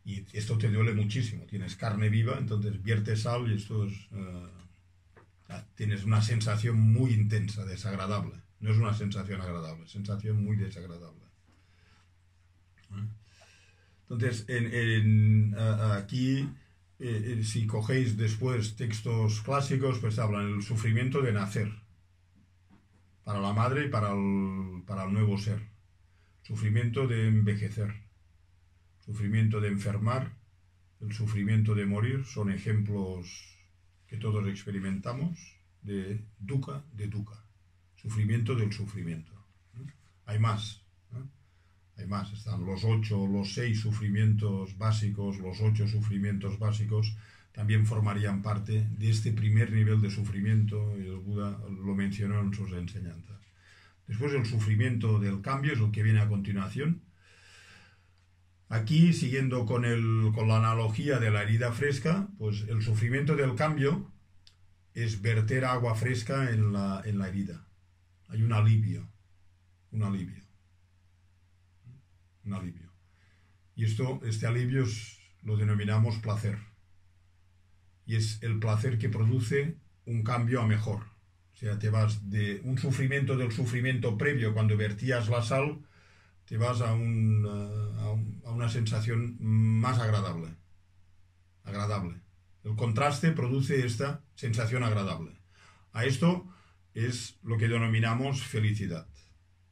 y esto te duele muchísimo, tienes carne viva, entonces viertes sal y esto es, tienes una sensación muy intensa, desagradable. No es una sensación agradable, sensación muy desagradable. Entonces, aquí, si cogéis después textos clásicos, pues hablan del sufrimiento de nacer, para la madre y para el nuevo ser. Sufrimiento de envejecer, sufrimiento de enfermar, el sufrimiento de morir, son ejemplos que todos experimentamos de dukkha, sufrimiento del sufrimiento. Hay más, hay más, están los 6 sufrimientos básicos, los 8 sufrimientos básicos también formarían parte de este primer nivel de sufrimiento, y el Buda lo mencionó en sus enseñanzas. Después el sufrimiento del cambio es lo que viene a continuación. Aquí, siguiendo con la analogía de la herida fresca, pues el sufrimiento del cambio es verter agua fresca en la herida. Hay un alivio. Y este alivio lo denominamos placer. Y es el placer que produce un cambio a mejor. O sea, te vas de un sufrimiento del sufrimiento previo, cuando vertías la sal, te vas a una sensación más agradable. El contraste produce esta sensación agradable. A esto es lo que denominamos felicidad.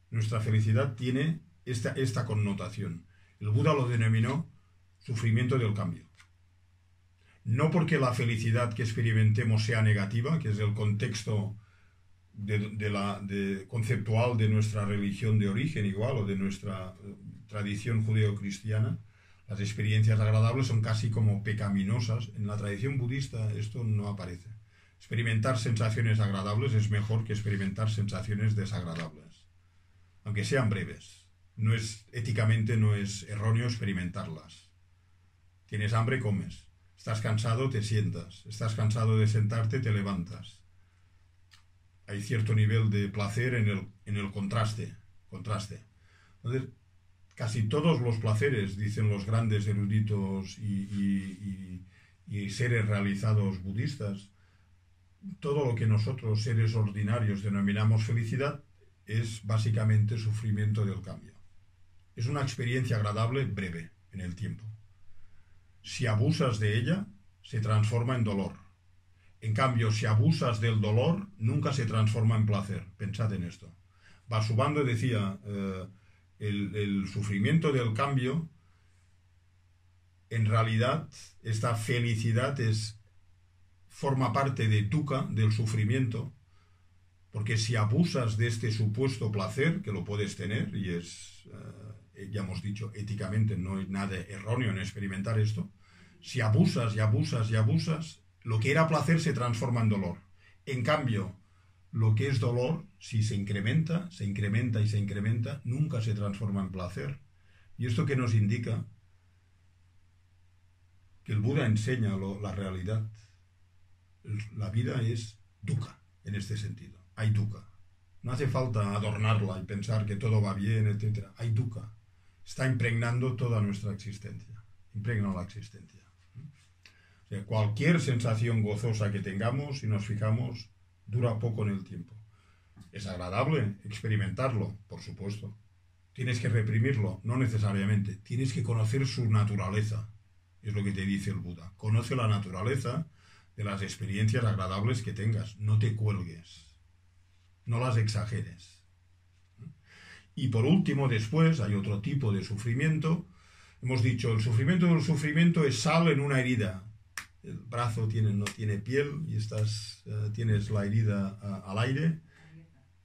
Nuestra felicidad tiene esta connotación. El Buda lo denominó sufrimiento del cambio. No porque la felicidad que experimentemos sea negativa, que es el contexto conceptual de nuestra religión de origen igual, o de nuestra tradición judeo-cristiana. Las experiencias agradables son casi como pecaminosas. En la tradición budista esto no aparece. Experimentar sensaciones agradables es mejor que experimentar sensaciones desagradables, aunque sean breves. Éticamente no es erróneo experimentarlas. Tienes hambre, comes. Estás cansado, te sientas. Estás cansado de sentarte, te levantas. Hay cierto nivel de placer en el contraste. Entonces, casi todos los placeres, dicen los grandes eruditos y seres realizados budistas, todo lo que nosotros, seres ordinarios, denominamos felicidad, es básicamente sufrimiento del cambio. Es una experiencia agradable breve en el tiempo. Si abusas de ella, se transforma en dolor. En cambio, si abusas del dolor, nunca se transforma en placer. Pensad en esto. Vasubandhu decía, el sufrimiento del cambio, en realidad, esta felicidad forma parte de dukkha, del sufrimiento, porque si abusas de este supuesto placer, que lo puedes tener, y ya hemos dicho, éticamente no hay nada erróneo en experimentar esto, si abusas y abusas y abusas, lo que era placer se transforma en dolor. En cambio, lo que es dolor, si se incrementa, nunca se transforma en placer. ¿Y esto qué nos indica? Que el Buda enseña la realidad. La vida es dukkha, en este sentido. Hay dukkha. No hace falta adornarla y pensar que todo va bien, etc. Hay dukkha. Está impregnando toda nuestra existencia. Impregna la existencia. O sea, cualquier sensación gozosa que tengamos, si nos fijamos, dura poco en el tiempo. ¿Es agradable experimentarlo? Por supuesto. ¿Tienes que reprimirlo? No necesariamente. Tienes que conocer su naturaleza. Es lo que te dice el Buda. Conoce la naturaleza de las experiencias agradables que tengas. No te cuelgues. No las exageres. Y por último, después, hay otro tipo de sufrimiento. Hemos dicho, el sufrimiento del sufrimiento es sal en una herida. El brazo no tiene piel y tienes la herida al aire,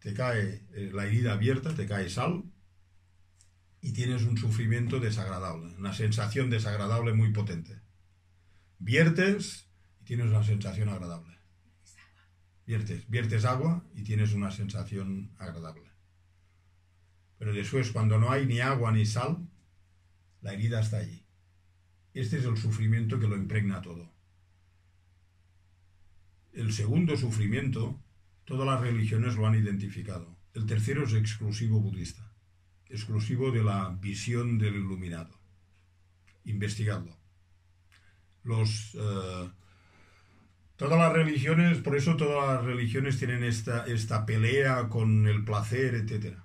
te cae la herida abierta, te cae sal y tienes un sufrimiento desagradable, una sensación desagradable muy potente. Viertes y tienes una sensación agradable. Viertes agua y tienes una sensación agradable. Pero después, cuando no hay ni agua ni sal, la herida está allí. Este es el sufrimiento que lo impregna todo. El segundo sufrimiento, todas las religiones lo han identificado. El tercero es exclusivo budista, exclusivo de la visión del iluminado. Investigadlo. Todas las religiones, por eso todas las religiones tienen esta pelea con el placer, etc.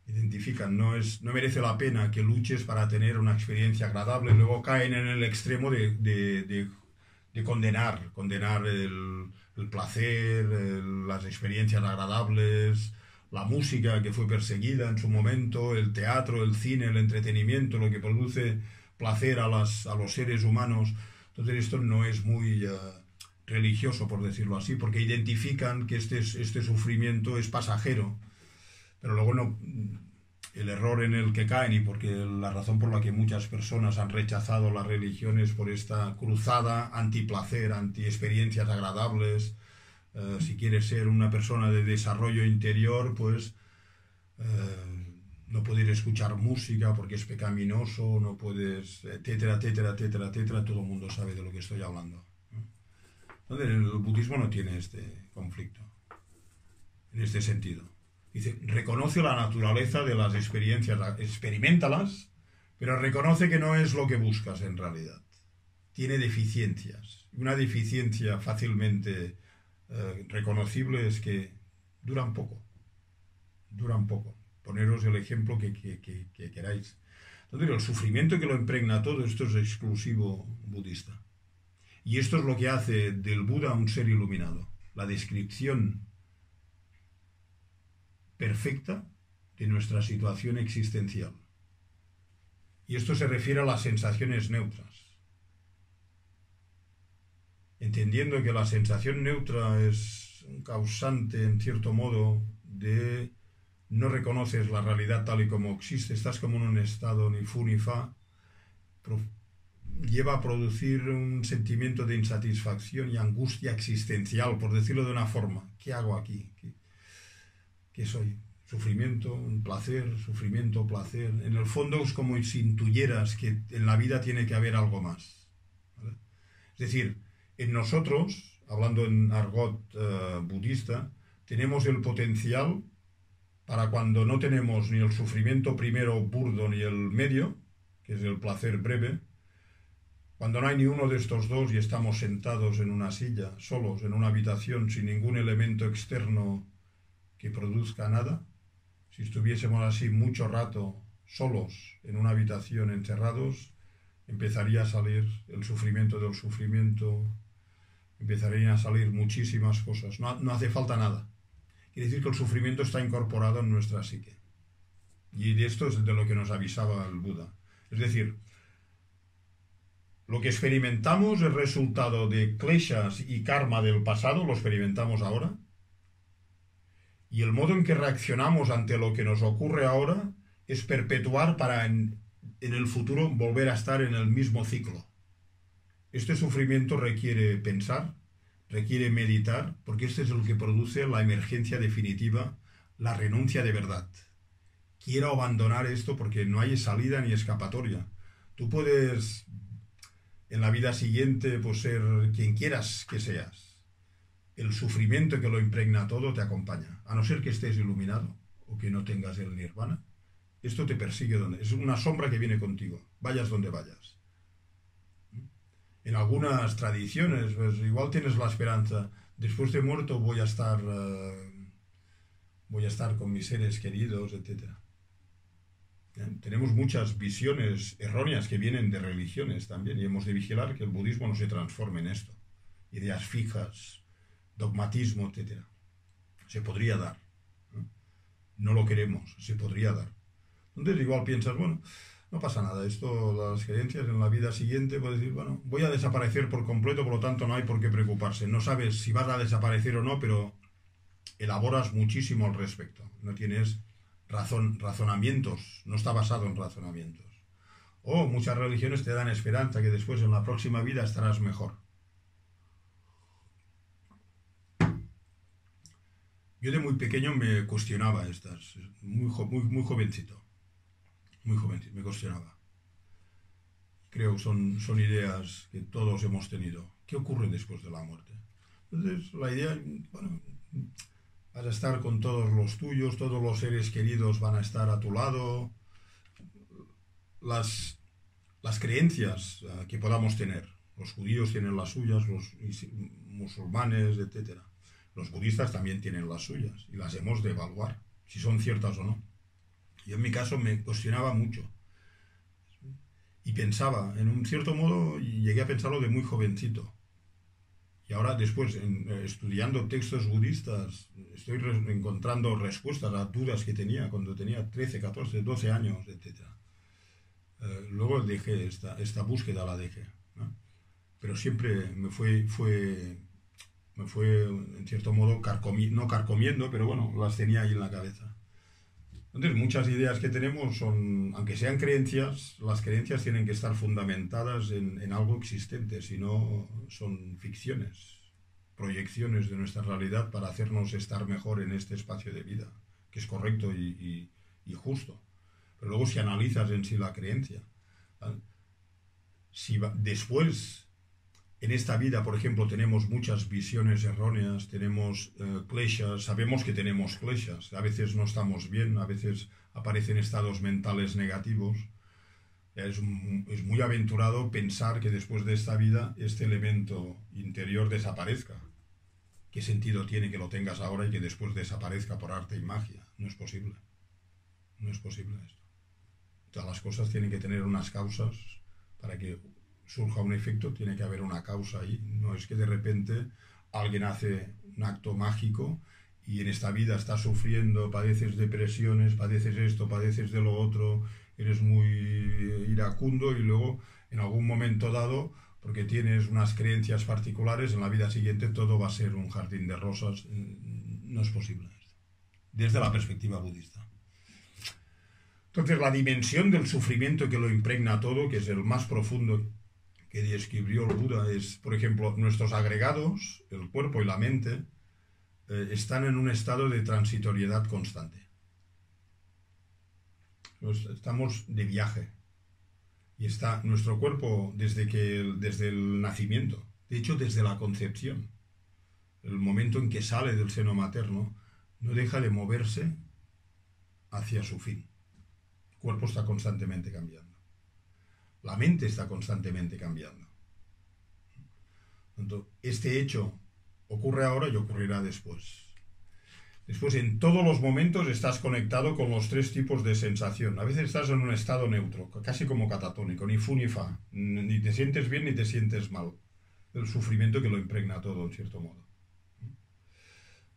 Identifican, no merece la pena que luches para tener una experiencia agradable, luego caen en el extremo de condenar el placer, las experiencias agradables, la música que fue perseguida en su momento, el teatro, el cine, el entretenimiento, lo que produce placer a los seres humanos. Entonces esto no es muy religioso, por decirlo así, porque identifican que este sufrimiento es pasajero, pero luego el error en el que caen y porque la razón por la que muchas personas han rechazado las religiones por esta cruzada antiplacer, anti-experiencias agradables. Si quieres ser una persona de desarrollo interior, pues no puedes escuchar música porque es pecaminoso, no puedes, etcétera, etcétera, etcétera, etcétera. Todo el mundo sabe de lo que estoy hablando. Entonces, el budismo no tiene este conflicto, en este sentido. Dice, reconoce la naturaleza de las experiencias, experimentalas, pero reconoce que no es lo que buscas en realidad. Tiene deficiencias. Una deficiencia fácilmente reconocible es que duran poco. Duran poco. Poneros el ejemplo que queráis. Entonces, el sufrimiento que lo impregna todo esto es exclusivo budista. Y esto es lo que hace del Buda un ser iluminado. La descripción perfecta de nuestra situación existencial. Y esto se refiere a las sensaciones neutras. Entendiendo que la sensación neutra es un causante, en cierto modo, de no reconoces la realidad tal y como existe, estás como en un estado ni fu ni fa, lleva a producir un sentimiento de insatisfacción y angustia existencial, por decirlo de una forma. ¿Qué hago aquí? ¿Qué soy? Sufrimiento, un placer, sufrimiento, placer. En el fondo es como si intuyeras que en la vida tiene que haber algo más, ¿vale? Es decir, en nosotros, hablando en argot budista, tenemos el potencial para cuando no tenemos ni el sufrimiento primero burdo ni el medio, que es el placer breve, cuando no hay ni uno de estos dos y estamos sentados en una silla, solos, en una habitación, sin ningún elemento externo que produzca nada, si estuviésemos así mucho rato solos en una habitación encerrados, empezaría a salir el sufrimiento del sufrimiento, empezarían a salir muchísimas cosas. No hace falta nada. Quiere decir que el sufrimiento está incorporado en nuestra psique. Y de esto es de lo que nos avisaba el Buda. Es decir, lo que experimentamos es resultado de kleshas y karma del pasado, lo experimentamos ahora. Y el modo en que reaccionamos ante lo que nos ocurre ahora es perpetuar para en el futuro volver a estar en el mismo ciclo. Este sufrimiento requiere pensar, requiere meditar, porque este es el que produce la emergencia definitiva, la renuncia de verdad. Quiero abandonar esto porque no hay salida ni escapatoria. Tú puedes en la vida siguiente pues, ser quien quieras que seas. El sufrimiento que lo impregna todo te acompaña, a no ser que estés iluminado o que no tengas el nirvana. Esto te persigue es una sombra que viene contigo, vayas donde vayas. En algunas tradiciones, pues, igual tienes la esperanza, después de muerto voy a estar con mis seres queridos, etc. Tenemos muchas visiones erróneas que vienen de religiones también y hemos de vigilar que el budismo no se transforme en esto. Ideas fijas, dogmatismo, etc. Se podría dar. No lo queremos, se podría dar. Entonces igual piensas, bueno, no pasa nada, esto, las creencias en la vida siguiente, puedes decir, bueno, voy a desaparecer por completo, por lo tanto no hay por qué preocuparse. No sabes si vas a desaparecer o no, pero elaboras muchísimo al respecto. No tienes razonamientos, no está basado en razonamientos. O muchas religiones te dan esperanza que después en la próxima vida estarás mejor. Yo de muy pequeño me cuestionaba estas, muy jovencito, me cuestionaba. Creo que son ideas que todos hemos tenido. ¿Qué ocurre después de la muerte? Entonces, la idea, bueno, vas a estar con todos los tuyos, todos los seres queridos van a estar a tu lado. Las creencias que podamos tener, los judíos tienen las suyas, los musulmanes, etc. Los budistas también tienen las suyas y las hemos de evaluar, si son ciertas o no. Yo en mi caso me cuestionaba mucho y pensaba, en un cierto modo, llegué a pensarlo de muy jovencito. Y ahora después, estudiando textos budistas, estoy encontrando respuestas a dudas que tenía cuando tenía 13, 14, 12 años, etc. Luego dejé esta búsqueda, la dejé, ¿no? Pero siempre me fue en cierto modo no carcomiendo, pero bueno, las tenía ahí en la cabeza. Entonces, muchas ideas que tenemos son, aunque sean creencias, las creencias tienen que estar fundamentadas en algo existente, si no son ficciones, proyecciones de nuestra realidad para hacernos estar mejor en este espacio de vida, que es correcto y justo. Pero luego si analizas en sí la creencia, ¿vale? Si después en esta vida, por ejemplo, tenemos muchas visiones erróneas, tenemos kleshas, sabemos que tenemos kleshas, a veces no estamos bien, a veces aparecen estados mentales negativos. Es muy aventurado pensar que después de esta vida este elemento interior desaparezca. ¿Qué sentido tiene que lo tengas ahora y que después desaparezca por arte y magia? No es posible. No es posible esto. Todas las cosas tienen que tener unas causas para que surja un efecto, tiene que haber una causa ahí. No es que de repente alguien hace un acto mágico y en esta vida estás sufriendo, padeces depresiones, padeces esto, padeces de lo otro, eres muy iracundo y luego en algún momento dado, porque tienes unas creencias particulares, en la vida siguiente todo va a ser un jardín de rosas. No es posible esto, desde la perspectiva budista. Entonces la dimensión del sufrimiento que lo impregna todo, que es el más profundo que describió el Buda, es, por ejemplo, nuestros agregados, el cuerpo y la mente, están en un estado de transitoriedad constante. Estamos de viaje. Y está nuestro cuerpo desde el nacimiento, de hecho desde la concepción, el momento en que sale del seno materno, no deja de moverse hacia su fin. El cuerpo está constantemente cambiando. La mente está constantemente cambiando. Entonces, este hecho ocurre ahora y ocurrirá después. Después, en todos los momentos estás conectado con los tres tipos de sensación. A veces estás en un estado neutro, casi como catatónico, ni fu ni fa. Ni te sientes bien ni te sientes mal. El sufrimiento que lo impregna todo, en cierto modo.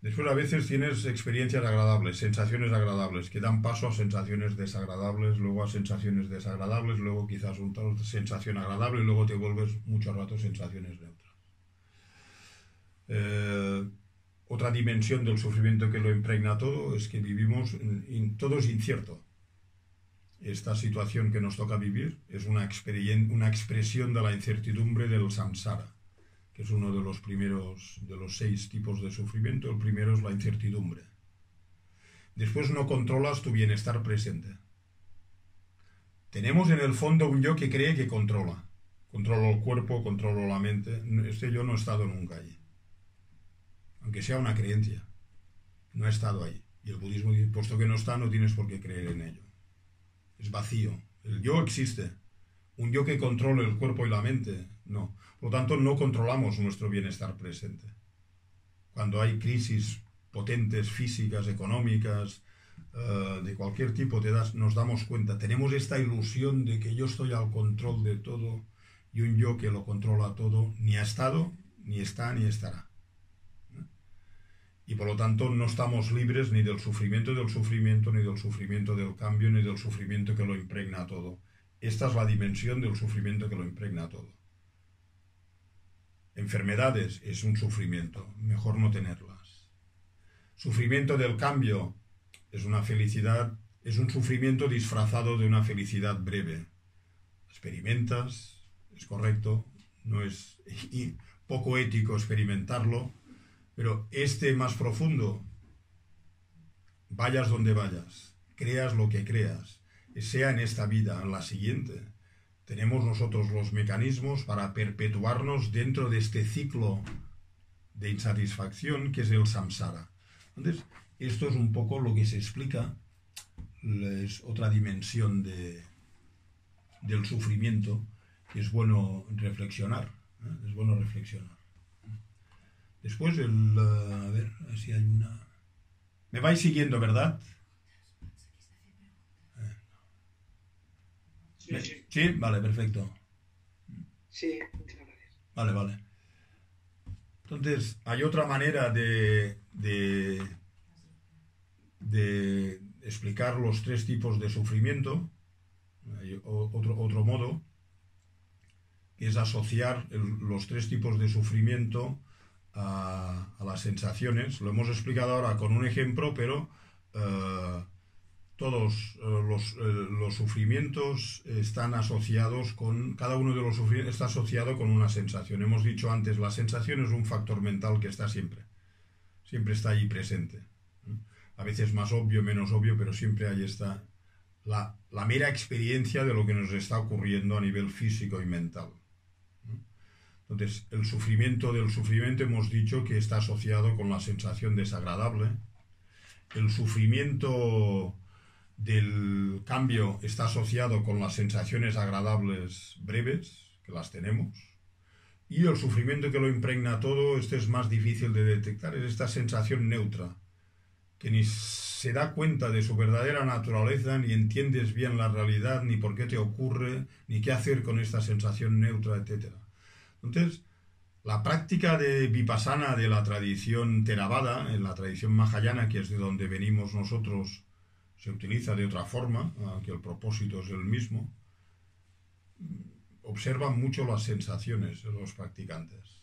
Después, a veces tienes experiencias agradables, sensaciones agradables, que dan paso a sensaciones desagradables, luego a sensaciones desagradables, luego quizás una sensación agradable, y luego te vuelves mucho rato sensaciones neutras. Otra dimensión del sufrimiento que lo impregna todo es que vivimos, todo es incierto. Esta situación que nos toca vivir es una expresión de la incertidumbre del samsara, que es uno de los primeros, de los 6 tipos de sufrimiento. El primero es la incertidumbre. Después no controlas tu bienestar presente. Tenemos en el fondo un yo que cree que controla. Controlo el cuerpo, controlo la mente. Este yo no he estado nunca allí. Aunque sea una creencia. No he estado ahí. Y el budismo dice, puesto que no está, no tienes por qué creer en ello. Es vacío. El yo existe. Un yo que controle el cuerpo y la mente, no. Por lo tanto, no controlamos nuestro bienestar presente. Cuando hay crisis potentes, físicas, económicas, de cualquier tipo, nos damos cuenta. Tenemos esta ilusión de que yo estoy al control de todo y un yo que lo controla todo ni ha estado, ni está, ni estará. Y por lo tanto no estamos libres ni del sufrimiento, ni del sufrimiento del cambio, ni del sufrimiento que lo impregna todo. Esta es la dimensión del sufrimiento que lo impregna todo. Enfermedades es un sufrimiento, mejor no tenerlas. Sufrimiento del cambio es una felicidad, es un sufrimiento disfrazado de una felicidad breve. Experimentas, es correcto, no es poco ético experimentarlo, pero este más profundo, vayas donde vayas, creas lo que creas, sea en esta vida, en la siguiente, tenemos nosotros los mecanismos para perpetuarnos dentro de este ciclo de insatisfacción que es el samsara. Entonces, esto es un poco lo que se explica, es otra dimensión del sufrimiento que es bueno reflexionar, es bueno reflexionar. Después, a ver si hay una... ¿Me vais siguiendo, verdad? Sí, sí. ¿Sí? Vale, perfecto. Sí, muchas gracias. Vale. Entonces, hay otra manera de explicar los 3 tipos de sufrimiento. Hay otro modo, que es asociar los 3 tipos de sufrimiento a las sensaciones. Lo hemos explicado ahora con un ejemplo, pero todos los sufrimientos están asociados cada uno de los sufrimientos está asociado con una sensación. Hemos dicho antes, la sensación es un factor mental que está siempre está ahí presente. A veces más obvio, menos obvio, pero siempre ahí está la mera experiencia de lo que nos está ocurriendo a nivel físico y mental. Entonces, el sufrimiento del sufrimiento hemos dicho que está asociado con la sensación desagradable. El sufrimiento del cambio está asociado con las sensaciones agradables breves, que las tenemos. Y el sufrimiento que lo impregna todo, este es más difícil de detectar, es esta sensación neutra, que ni se da cuenta de su verdadera naturaleza, ni entiendes bien la realidad, ni por qué te ocurre, ni qué hacer con esta sensación neutra, etc. Entonces, la práctica de Vipassana de la tradición Theravada, en la tradición Mahayana, que es de donde venimos nosotros, se utiliza de otra forma, aunque el propósito es el mismo. Observan mucho las sensaciones de los practicantes.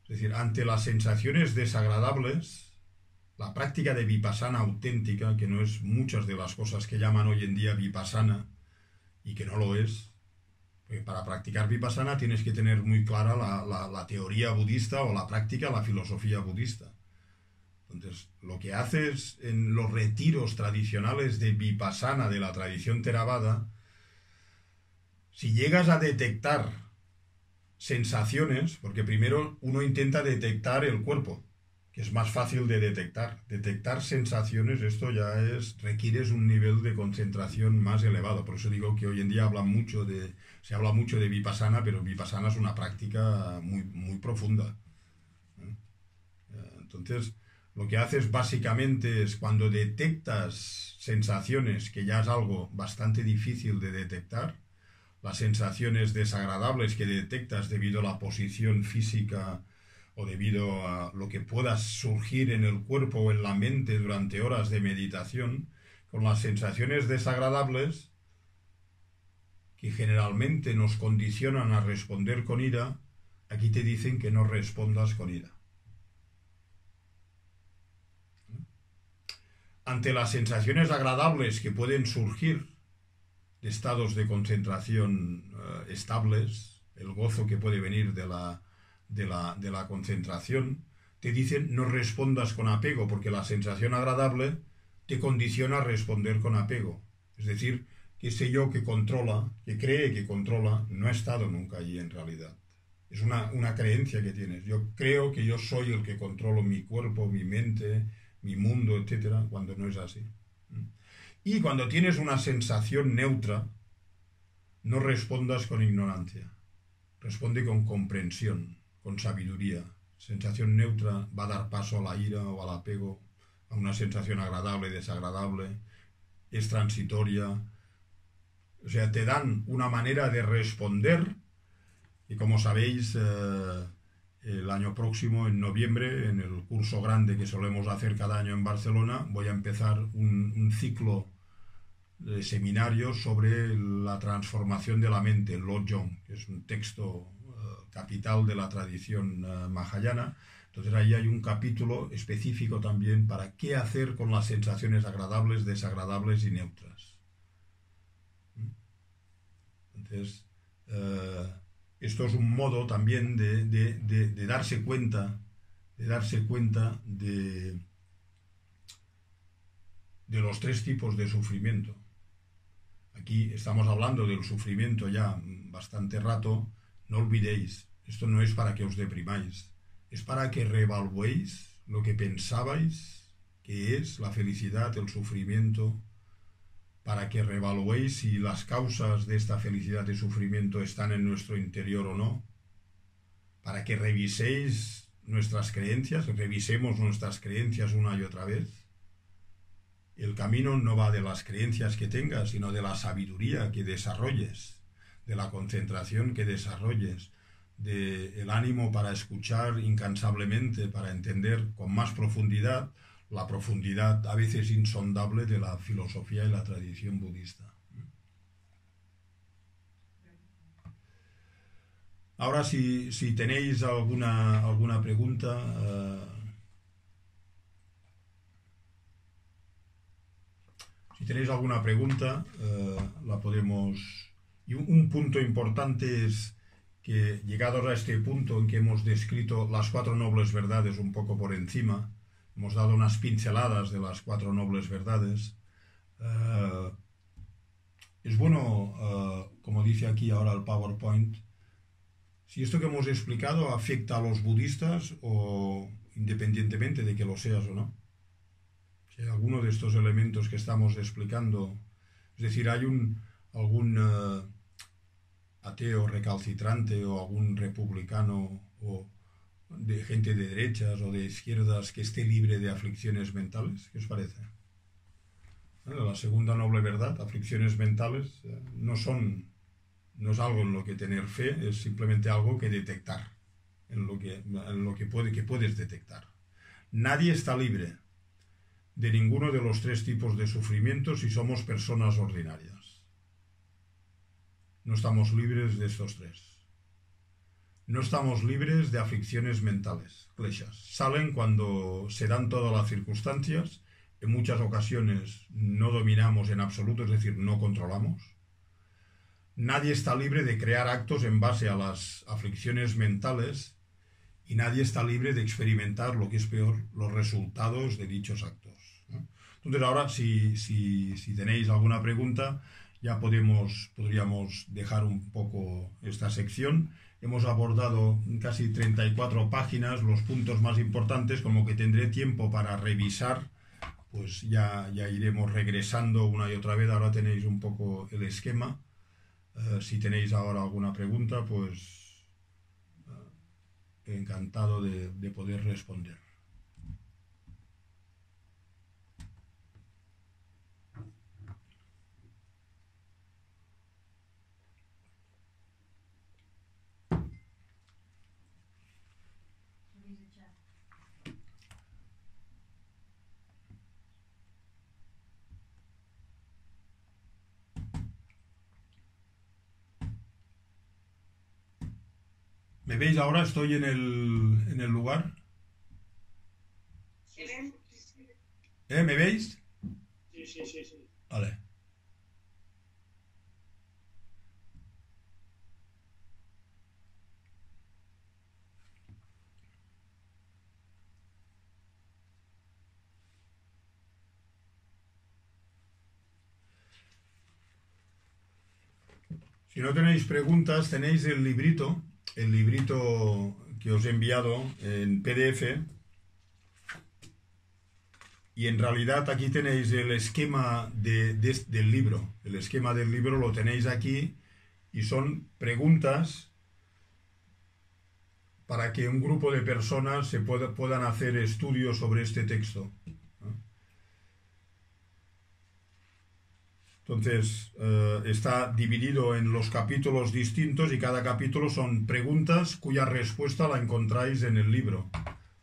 Es decir, ante las sensaciones desagradables, la práctica de Vipassana auténtica, que no es muchas de las cosas que llaman hoy en día Vipassana, y que no lo es, porque para practicar Vipassana tienes que tener muy clara la teoría budista o la práctica, la filosofía budista. Entonces, lo que haces en los retiros tradicionales de Vipassana de la tradición Theravada, si llegas a detectar sensaciones, porque primero uno intenta detectar el cuerpo, que es más fácil de detectar. Detectar sensaciones, esto ya requieres un nivel de concentración más elevado. Por eso digo que hoy en día se habla mucho de Vipassana, pero Vipassana es una práctica muy, muy profunda. Entonces, lo que haces básicamente es cuando detectas sensaciones, que ya es algo bastante difícil de detectar, las sensaciones desagradables que detectas debido a la posición física o debido a lo que pueda surgir en el cuerpo o en la mente durante horas de meditación, con las sensaciones desagradables que generalmente nos condicionan a responder con ira, aquí te dicen que no respondas con ira. Ante las sensaciones agradables que pueden surgir de estados de concentración estables, el gozo que puede venir de la concentración, te dicen no respondas con apego, porque la sensación agradable te condiciona a responder con apego. Es decir, que ese yo que controla, que cree que controla, no ha estado nunca allí en realidad. Es una creencia que tienes. Yo creo que yo soy el que controlo mi cuerpo, mi mente, mi mundo, etcétera, cuando no es así. Y cuando tienes una sensación neutra, no respondas con ignorancia. Responde con comprensión, con sabiduría. Sensación neutra va a dar paso a la ira o al apego, a una sensación agradable, desagradable, es transitoria. O sea, te dan una manera de responder y, como sabéis, el año próximo, en noviembre, en el curso grande que solemos hacer cada año en Barcelona, voy a empezar un ciclo de seminarios sobre la transformación de la mente, el Lojong, que es un texto capital de la tradición mahayana. Entonces ahí hay un capítulo específico también para qué hacer con las sensaciones agradables, desagradables y neutras. Entonces, esto es un modo también de darse cuenta, de los tres tipos de sufrimiento. Aquí estamos hablando del sufrimiento ya bastante rato. No olvidéis, esto no es para que os deprimáis, es para que reevaluéis lo que pensabais que es la felicidad, el sufrimiento, para que reevaluéis si las causas de esta felicidad y sufrimiento están en nuestro interior o no, para que reviséis nuestras creencias, revisemos nuestras creencias una y otra vez. El camino no va de las creencias que tengas, sino de la sabiduría que desarrolles, de la concentración que desarrolles, del ánimo para escuchar incansablemente, para entender con más profundidad la profundidad a veces insondable de la filosofía y la tradición budista. Ahora, si tenéis alguna pregunta... Si tenéis alguna pregunta, la podemos... Y un punto importante es que, llegados a este punto en que hemos descrito las 4 nobles verdades un poco por encima, hemos dado unas pinceladas de las 4 nobles verdades, es bueno, como dice aquí ahora el PowerPoint, si esto que hemos explicado afecta a los budistas o independientemente de que lo seas o no. Si alguno de estos elementos que estamos explicando, es decir, hay algún ateo recalcitrante o algún republicano o de gente de derechas o de izquierdas que esté libre de aflicciones mentales, ¿qué os parece? Bueno, la segunda noble verdad, aflicciones mentales, no es algo en lo que tener fe, es simplemente algo que detectar, en lo que puedes detectar. Nadie está libre de ninguno de los 3 tipos de sufrimientos si somos personas ordinarias. No estamos libres de estos 3. No estamos libres de aflicciones mentales, kleshas. Salen cuando se dan todas las circunstancias, en muchas ocasiones no dominamos en absoluto, es decir, no controlamos. Nadie está libre de crear actos en base a las aflicciones mentales y nadie está libre de experimentar, lo que es peor, los resultados de dichos actos, ¿no? Entonces ahora, si tenéis alguna pregunta, ya podríamos dejar un poco esta sección. Hemos abordado casi 34 páginas, los puntos más importantes, como que tendré tiempo para revisar, pues ya iremos regresando una y otra vez. Ahora tenéis un poco el esquema. Si tenéis ahora alguna pregunta, pues encantado de poder responder. ¿Me veis ahora? ¿Estoy en el lugar? ¿Me veis? Sí. Vale. Si no tenéis preguntas, tenéis el librito que os he enviado en PDF, y en realidad aquí tenéis el esquema del libro. El esquema del libro lo tenéis aquí y son preguntas para que un grupo de personas puedan hacer estudios sobre este texto. Entonces, está dividido en los capítulos distintos y cada capítulo son preguntas cuya respuesta la encontráis en el libro.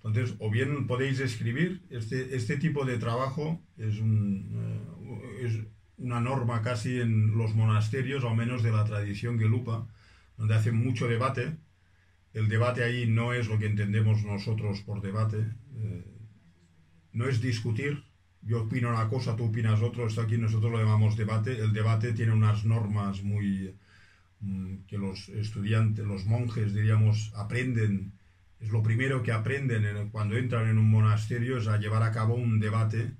Entonces, o bien podéis escribir, este tipo de trabajo es una norma casi en los monasterios, al menos de la tradición gelupa, donde hacen mucho debate. El debate ahí no es lo que entendemos nosotros por debate, no es discutir. Yo opino una cosa, tú opinas otro, esto aquí nosotros lo llamamos debate. El debate tiene unas normas que los estudiantes, los monjes, diríamos, aprenden. Es lo primero que aprenden cuando entran en un monasterio, es a llevar a cabo un debate,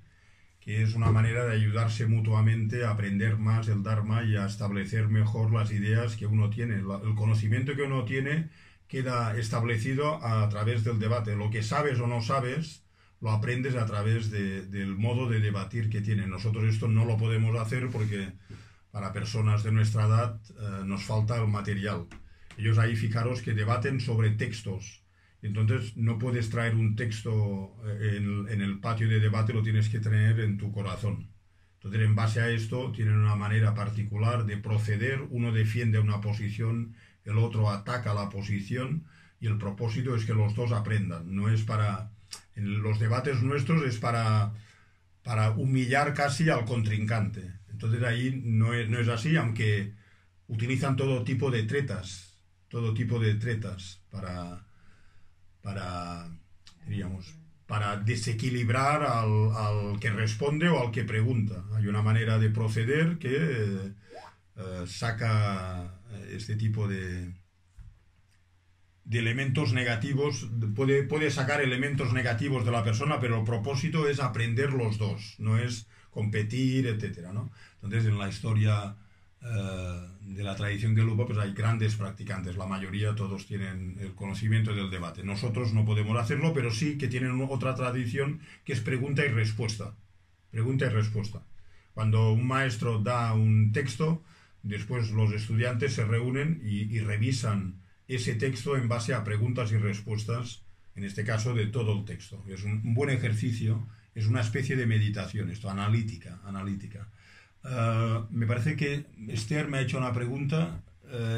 que es una manera de ayudarse mutuamente a aprender más el Dharma y a establecer mejor las ideas que uno tiene. El conocimiento que uno tiene queda establecido a través del debate. Lo que sabes o no sabes lo aprendes a través del modo de debatir que tienen. Nosotros esto no lo podemos hacer porque para personas de nuestra edad nos falta el material. Ellos ahí, fijaros que debaten sobre textos. Entonces no puedes traer un texto en el patio de debate, lo tienes que tener en tu corazón. Entonces, en base a esto, tienen una manera particular de proceder. Uno defiende una posición, el otro ataca la posición, y el propósito es que los dos aprendan. No es para... En los debates nuestros es para humillar casi al contrincante. Entonces ahí no es así, aunque utilizan todo tipo de tretas para diríamos, para desequilibrar al que responde o al que pregunta. Hay una manera de proceder que saca este tipo de elementos negativos, puede sacar elementos negativos de la persona, pero el propósito es aprender los dos, no es competir, etcétera, ¿no? Entonces, en la historia de la tradición de Luba, pues hay grandes practicantes, la mayoría todos tienen el conocimiento del debate. Nosotros no podemos hacerlo, pero sí que tienen otra tradición que es pregunta y respuesta. Pregunta y respuesta. Cuando un maestro da un texto, después los estudiantes se reúnen y revisan ese texto en base a preguntas y respuestas, en este caso de todo el texto. Es un buen ejercicio, es una especie de meditación, esto, analítica. Me parece que Esther me ha hecho una pregunta.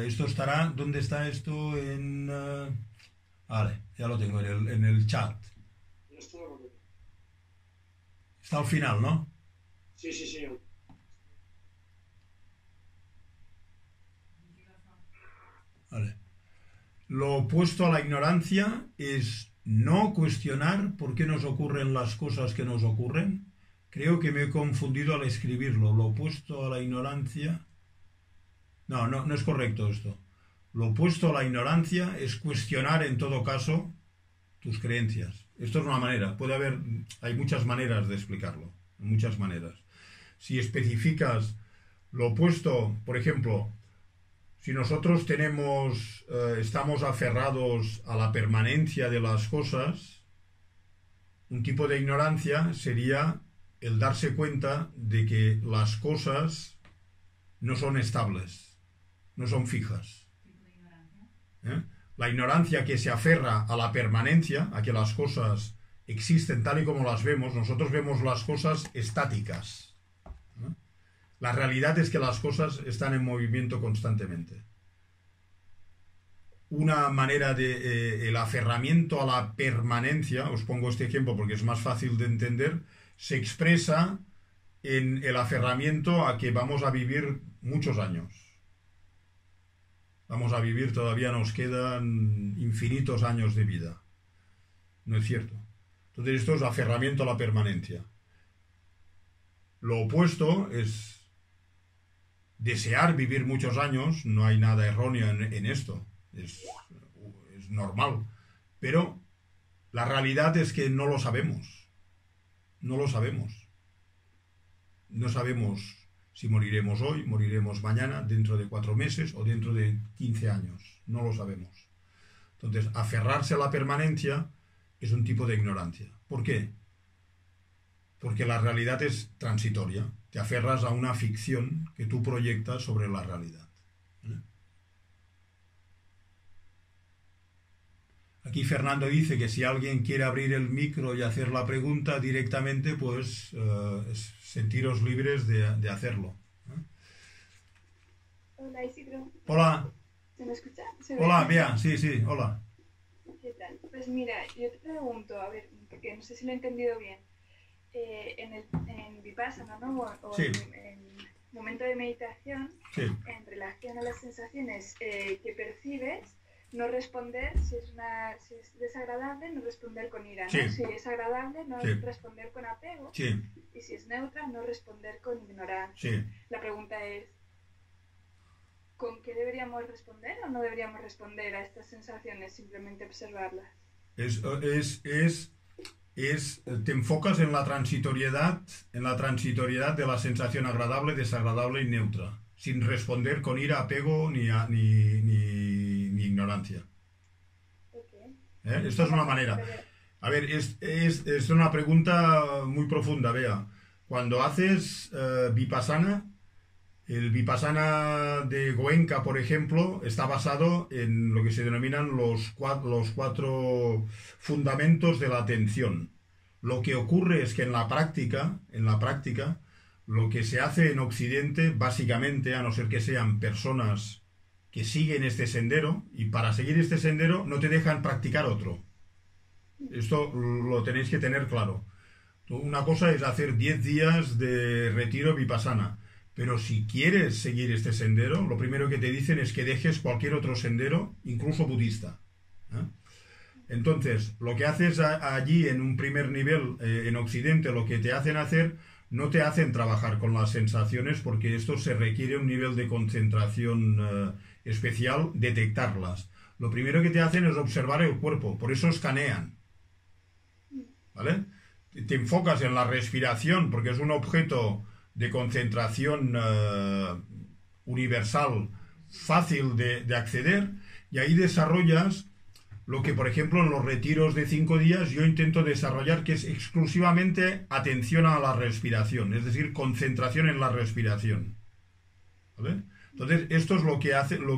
Esto estará, ¿dónde está esto? Vale, ya lo tengo en el chat. Está al final, ¿no? Sí, sí, sí. Vale. Lo opuesto a la ignorancia es no cuestionar por qué nos ocurren las cosas que nos ocurren. Creo que me he confundido al escribirlo. Lo opuesto a la ignorancia... No es correcto esto. Lo opuesto a la ignorancia es cuestionar en todo caso tus creencias. Esto es una manera. Hay muchas maneras de explicarlo. Muchas maneras. Si especificas lo opuesto, por ejemplo, si nosotros estamos aferrados a la permanencia de las cosas, un tipo de ignorancia sería el darse cuenta de que las cosas no son estables, no son fijas. La ignorancia que se aferra a la permanencia, a que las cosas existen tal y como las vemos, nosotros vemos las cosas estáticas. La realidad es que las cosas están en movimiento constantemente. Una manera el aferramiento a la permanencia, os pongo este ejemplo porque es más fácil de entender, se expresa en el aferramiento a que vamos a vivir muchos años. Vamos a vivir, todavía nos quedan infinitos años de vida. ¿No es cierto? Entonces esto es aferramiento a la permanencia. Lo opuesto es desear vivir muchos años, no hay nada erróneo en esto, es normal, pero la realidad es que no lo sabemos, no lo sabemos. No sabemos si moriremos hoy, moriremos mañana, dentro de 4 meses o dentro de 15 años, no lo sabemos. Entonces, aferrarse a la permanencia es un tipo de ignorancia. ¿Por qué? Porque la realidad es transitoria. Te aferras a una ficción que tú proyectas sobre la realidad. Aquí Fernando dice que si alguien quiere abrir el micro y hacer la pregunta directamente, pues sentiros libres de hacerlo. Hola, Isidro. Hola. ¿Se me escucha? Hola, Bea. Sí, hola. ¿Qué tal? Pues mira, yo te pregunto, a ver, porque no sé si lo he entendido bien. En Vipassana, ¿no? O sí. en momento de meditación, sí. En relación a las sensaciones que percibes, no responder, si es desagradable, no responder con ira, ¿no? Sí. Si es agradable, no sí. responder con apego. Sí. Y si es neutra, no responder con ignorancia. Sí. La pregunta es, ¿con qué deberíamos responder o no deberíamos responder a estas sensaciones, simplemente observarlas? Te enfocas en la transitoriedad de la sensación agradable, desagradable y neutra, sin responder con ira, apego ni ignorancia. Okay. Esta es una manera. A ver, es una pregunta muy profunda, Bea. Cuando haces Vipassana, el Vipassana de Goenka, por ejemplo, está basado en lo que se denominan los cuatro fundamentos de la atención. Lo que ocurre es que en la práctica, lo que se hace en Occidente, básicamente, a no ser que sean personas que siguen este sendero, y para seguir este sendero no te dejan practicar otro. Esto lo tenéis que tener claro. Una cosa es hacer 10 días de retiro Vipassana, pero si quieres seguir este sendero, lo primero que te dicen es que dejes cualquier otro sendero, incluso budista. Entonces, lo que haces allí en un primer nivel, en Occidente, lo que te hacen hacer, no te hacen trabajar con las sensaciones porque esto se requiere un nivel de concentración especial, detectarlas. Lo primero que te hacen es observar el cuerpo, por eso escanean. ¿Vale? Te enfocas en la respiración porque es un objeto de concentración universal, fácil de acceder, y ahí desarrollas lo que, por ejemplo, en los retiros de 5 días yo intento desarrollar, que es exclusivamente atención a la respiración, es decir, concentración en la respiración. ¿Vale? Entonces, esto es lo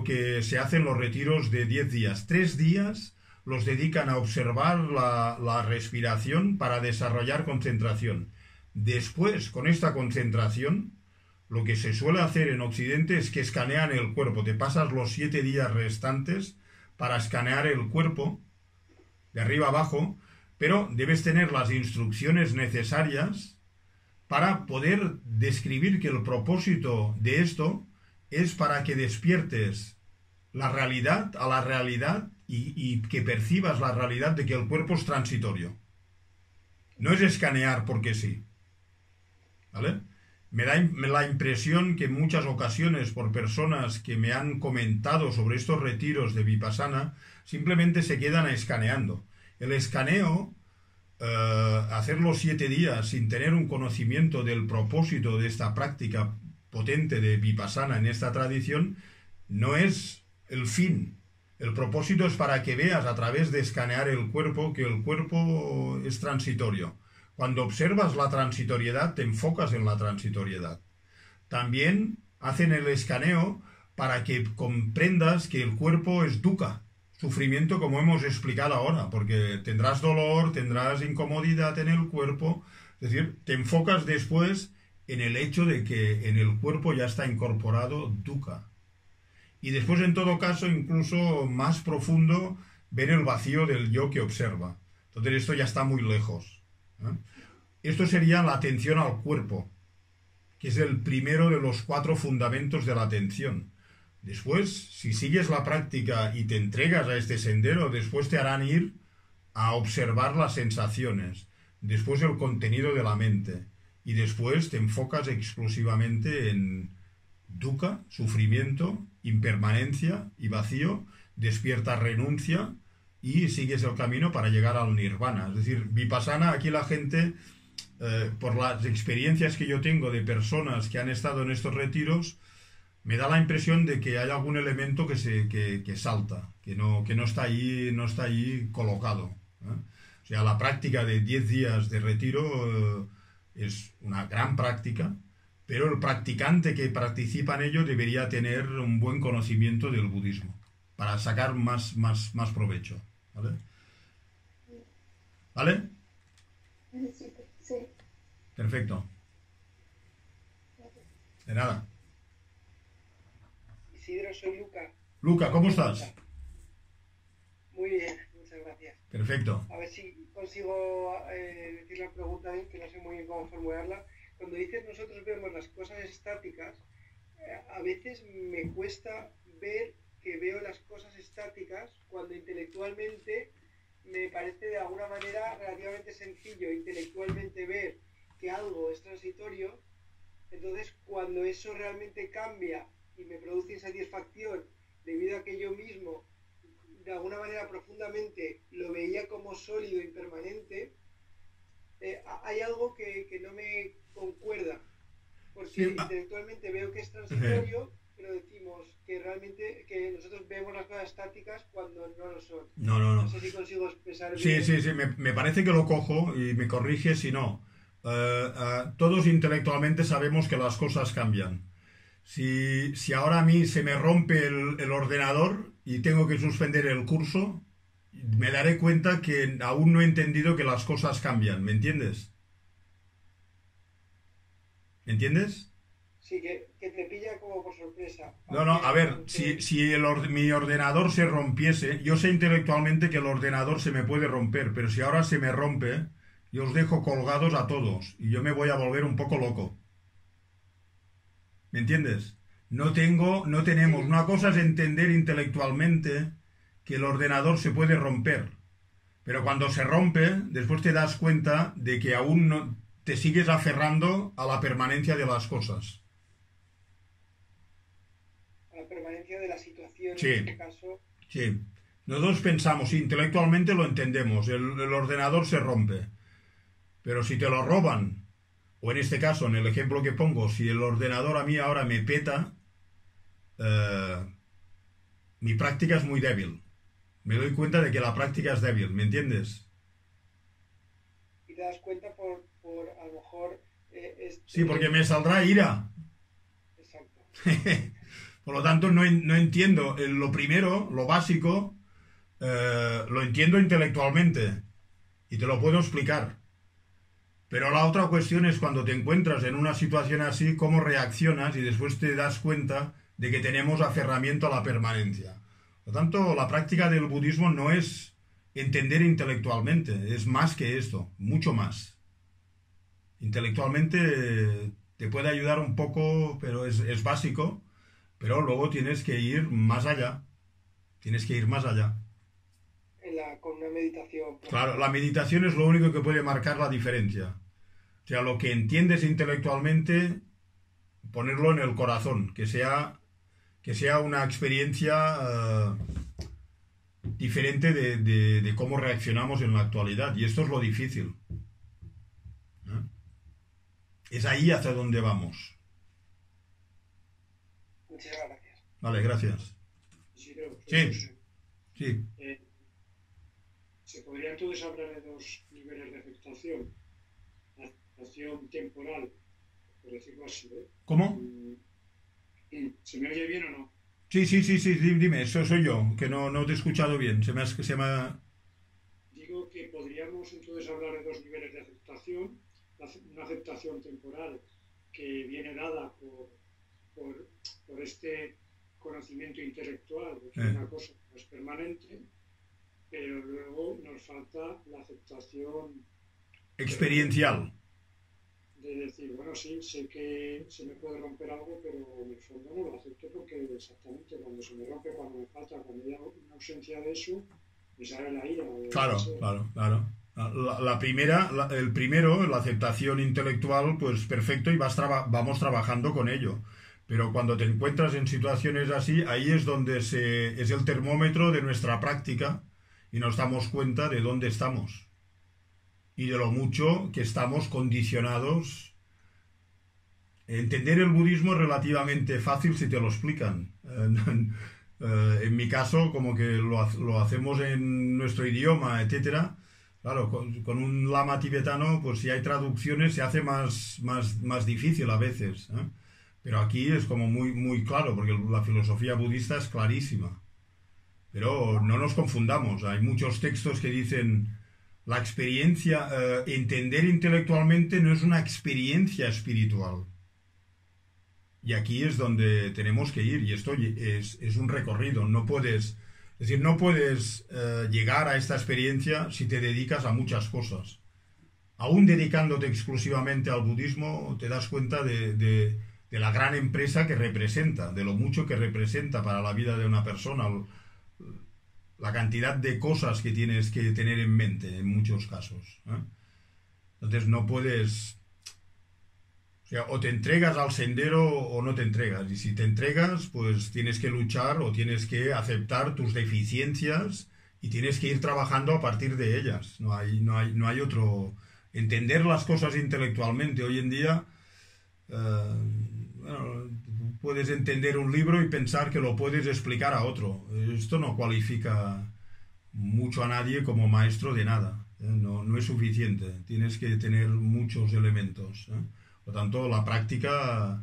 que se hace en los retiros de 10 días. 3 días los dedican a observar la respiración para desarrollar concentración. Después, con esta concentración, lo que se suele hacer en Occidente es que escanean el cuerpo. Te pasas los 7 días restantes para escanear el cuerpo, de arriba abajo, pero debes tener las instrucciones necesarias para poder describir que el propósito de esto es para que despiertes la realidad a la realidad y que percibas la realidad de que el cuerpo es transitorio. No es escanear porque sí. ¿Vale? Me da la impresión que en muchas ocasiones por personas que me han comentado sobre estos retiros de Vipassana, simplemente se quedan escaneando. El escaneo, hacerlo 7 días sin tener un conocimiento del propósito de esta práctica potente de Vipassana en esta tradición, no es el fin. El propósito es para que veas a través de escanear el cuerpo que el cuerpo es transitorio. Cuando observas la transitoriedad, te enfocas en la transitoriedad. También hacen el escaneo para que comprendas que el cuerpo es dukkha, sufrimiento como hemos explicado ahora, porque tendrás dolor, tendrás incomodidad en el cuerpo, es decir, te enfocas después en el hecho de que en el cuerpo ya está incorporado dukkha. Y después, en todo caso, incluso más profundo, ver el vacío del yo que observa. Entonces esto ya está muy lejos. Esto sería la atención al cuerpo, que es el primero de los 4 fundamentos de la atención. Después, si sigues la práctica y te entregas a este sendero, después te harán ir a observar las sensaciones, después el contenido de la mente, y después te enfocas exclusivamente en dukkha, sufrimiento, impermanencia y vacío, despierta renuncia y sigues el camino para llegar al nirvana. Es decir, Vipassana, aquí la gente, por las experiencias que yo tengo de personas que han estado en estos retiros, me da la impresión de que hay algún elemento que salta, que no está ahí colocado. O sea, la práctica de 10 días de retiro es una gran práctica, pero el practicante que participa en ello debería tener un buen conocimiento del budismo para sacar más provecho. ¿Vale? ¿Vale? Sí. Perfecto. De nada. Isidro, soy Luca. Luca, ¿cómo estás? Muy bien, muchas gracias. Perfecto. A ver si consigo decir la pregunta bien, que no sé muy bien cómo formularla. Cuando dices nosotros vemos las cosas estáticas, a veces me cuesta ver que veo las cosas estáticas cuando intelectualmente me parece de alguna manera relativamente sencillo intelectualmente ver que algo es transitorio. Entonces, cuando eso realmente cambia y me produce insatisfacción debido a que yo mismo de alguna manera profundamente lo veía como sólido, impermanente, hay algo que no me concuerda, porque Sí, intelectualmente veo que es transitorio, pero decimos que realmente que nosotros vemos las cosas estáticas cuando no lo son. No. No sé si consigo expresar bien. Sí, me parece que lo cojo y me corrige si no. Todos intelectualmente sabemos que las cosas cambian. Si ahora a mí se me rompe el ordenador y tengo que suspender el curso, me daré cuenta que aún no he entendido que las cosas cambian. ¿Me entiendes? ¿Me entiendes? Sí, que te pilla como por sorpresa. No, a ver, si mi ordenador se rompiese, yo sé intelectualmente que el ordenador se me puede romper, pero si ahora se me rompe, yo os dejo colgados a todos y yo me voy a volver un poco loco. ¿Me entiendes? No tenemos. Una cosa es entender intelectualmente que el ordenador se puede romper, Pero cuando se rompe, después te das cuenta de que aún no, te sigues aferrando a la permanencia de las cosas. A la permanencia de la situación, Sí. en este caso. Sí. Nosotros pensamos, intelectualmente lo entendemos, el ordenador se rompe. Pero si te lo roban, o en este caso, en el ejemplo que pongo, si el ordenador a mí ahora me peta, mi práctica es muy débil. Me doy cuenta de que la práctica es débil, ¿me entiendes? Y te das cuenta por a lo mejor... Sí, porque me saldrá ira. Exacto. Por lo tanto, no entiendo. Lo primero, lo básico, lo entiendo intelectualmente y te lo puedo explicar. Pero la otra cuestión es cuando te encuentras en una situación así, cómo reaccionas y después te das cuenta de que tenemos aferramiento a la permanencia. Por lo tanto, la práctica del budismo no es entender intelectualmente, es más que esto, mucho más. Intelectualmente te puede ayudar un poco, pero es básico, pero luego tienes que ir más allá. Tienes que ir más allá. Con una meditación. Claro, la meditación es lo único que puede marcar la diferencia. O sea, lo que entiendes intelectualmente, ponerlo en el corazón, que sea una experiencia diferente de cómo reaccionamos en la actualidad. Y esto es lo difícil. ¿Eh? Es ahí hacia donde vamos. Muchas gracias. Vale, gracias. Sí, creo. Sí. Sí. Se podría entonces hablar de dos niveles de aceptación. La aceptación temporal, por decirlo así, ¿eh? ¿Cómo? ¿Se me oye bien o no? Sí, dime, eso soy yo, que no te he escuchado bien. Se me ha... Digo que podríamos entonces hablar de dos niveles de aceptación. Una aceptación temporal que viene dada por este conocimiento intelectual de que una cosa no es permanente, pero luego nos falta la aceptación experiencial. De decir, bueno, sí, sé que se me puede romper algo, pero en el fondo no lo acepto porque exactamente cuando se me rompe, cuando me falta, cuando hay una ausencia de eso, me sale la ira. Claro. El primero, la aceptación intelectual, pues perfecto, y vamos trabajando con ello. Pero cuando te encuentras en situaciones así, ahí es donde es el termómetro de nuestra práctica y nos damos cuenta de dónde estamos y de lo mucho que estamos condicionados. Entender el budismo es relativamente fácil si te lo explican. En mi caso, como que lo hacemos en nuestro idioma, etcétera. Claro, con un lama tibetano, pues si hay traducciones se hace más difícil a veces, ¿eh? Pero aquí es como muy claro, porque la filosofía budista es clarísima. Pero no nos confundamos, hay muchos textos que dicen la experiencia, entender intelectualmente no es una experiencia espiritual. Y aquí es donde tenemos que ir, y esto es un recorrido, no puedes llegar a esta experiencia si te dedicas a muchas cosas. Aún dedicándote exclusivamente al budismo, te das cuenta de la gran empresa que representa, de lo mucho que representa para la vida de una persona, la cantidad de cosas que tienes que tener en mente en muchos casos, ¿eh? Entonces no puedes... O sea, o te entregas al sendero o no te entregas. Y si te entregas, pues tienes que luchar o tienes que aceptar tus deficiencias y tienes que ir trabajando a partir de ellas. No hay otro... Entender las cosas intelectualmente. Hoy en día, puedes entender un libro y pensar que lo puedes explicar a otro. Esto no cualifica mucho a nadie como maestro de nada. No es suficiente. Tienes que tener muchos elementos, ¿eh? Por lo tanto, la práctica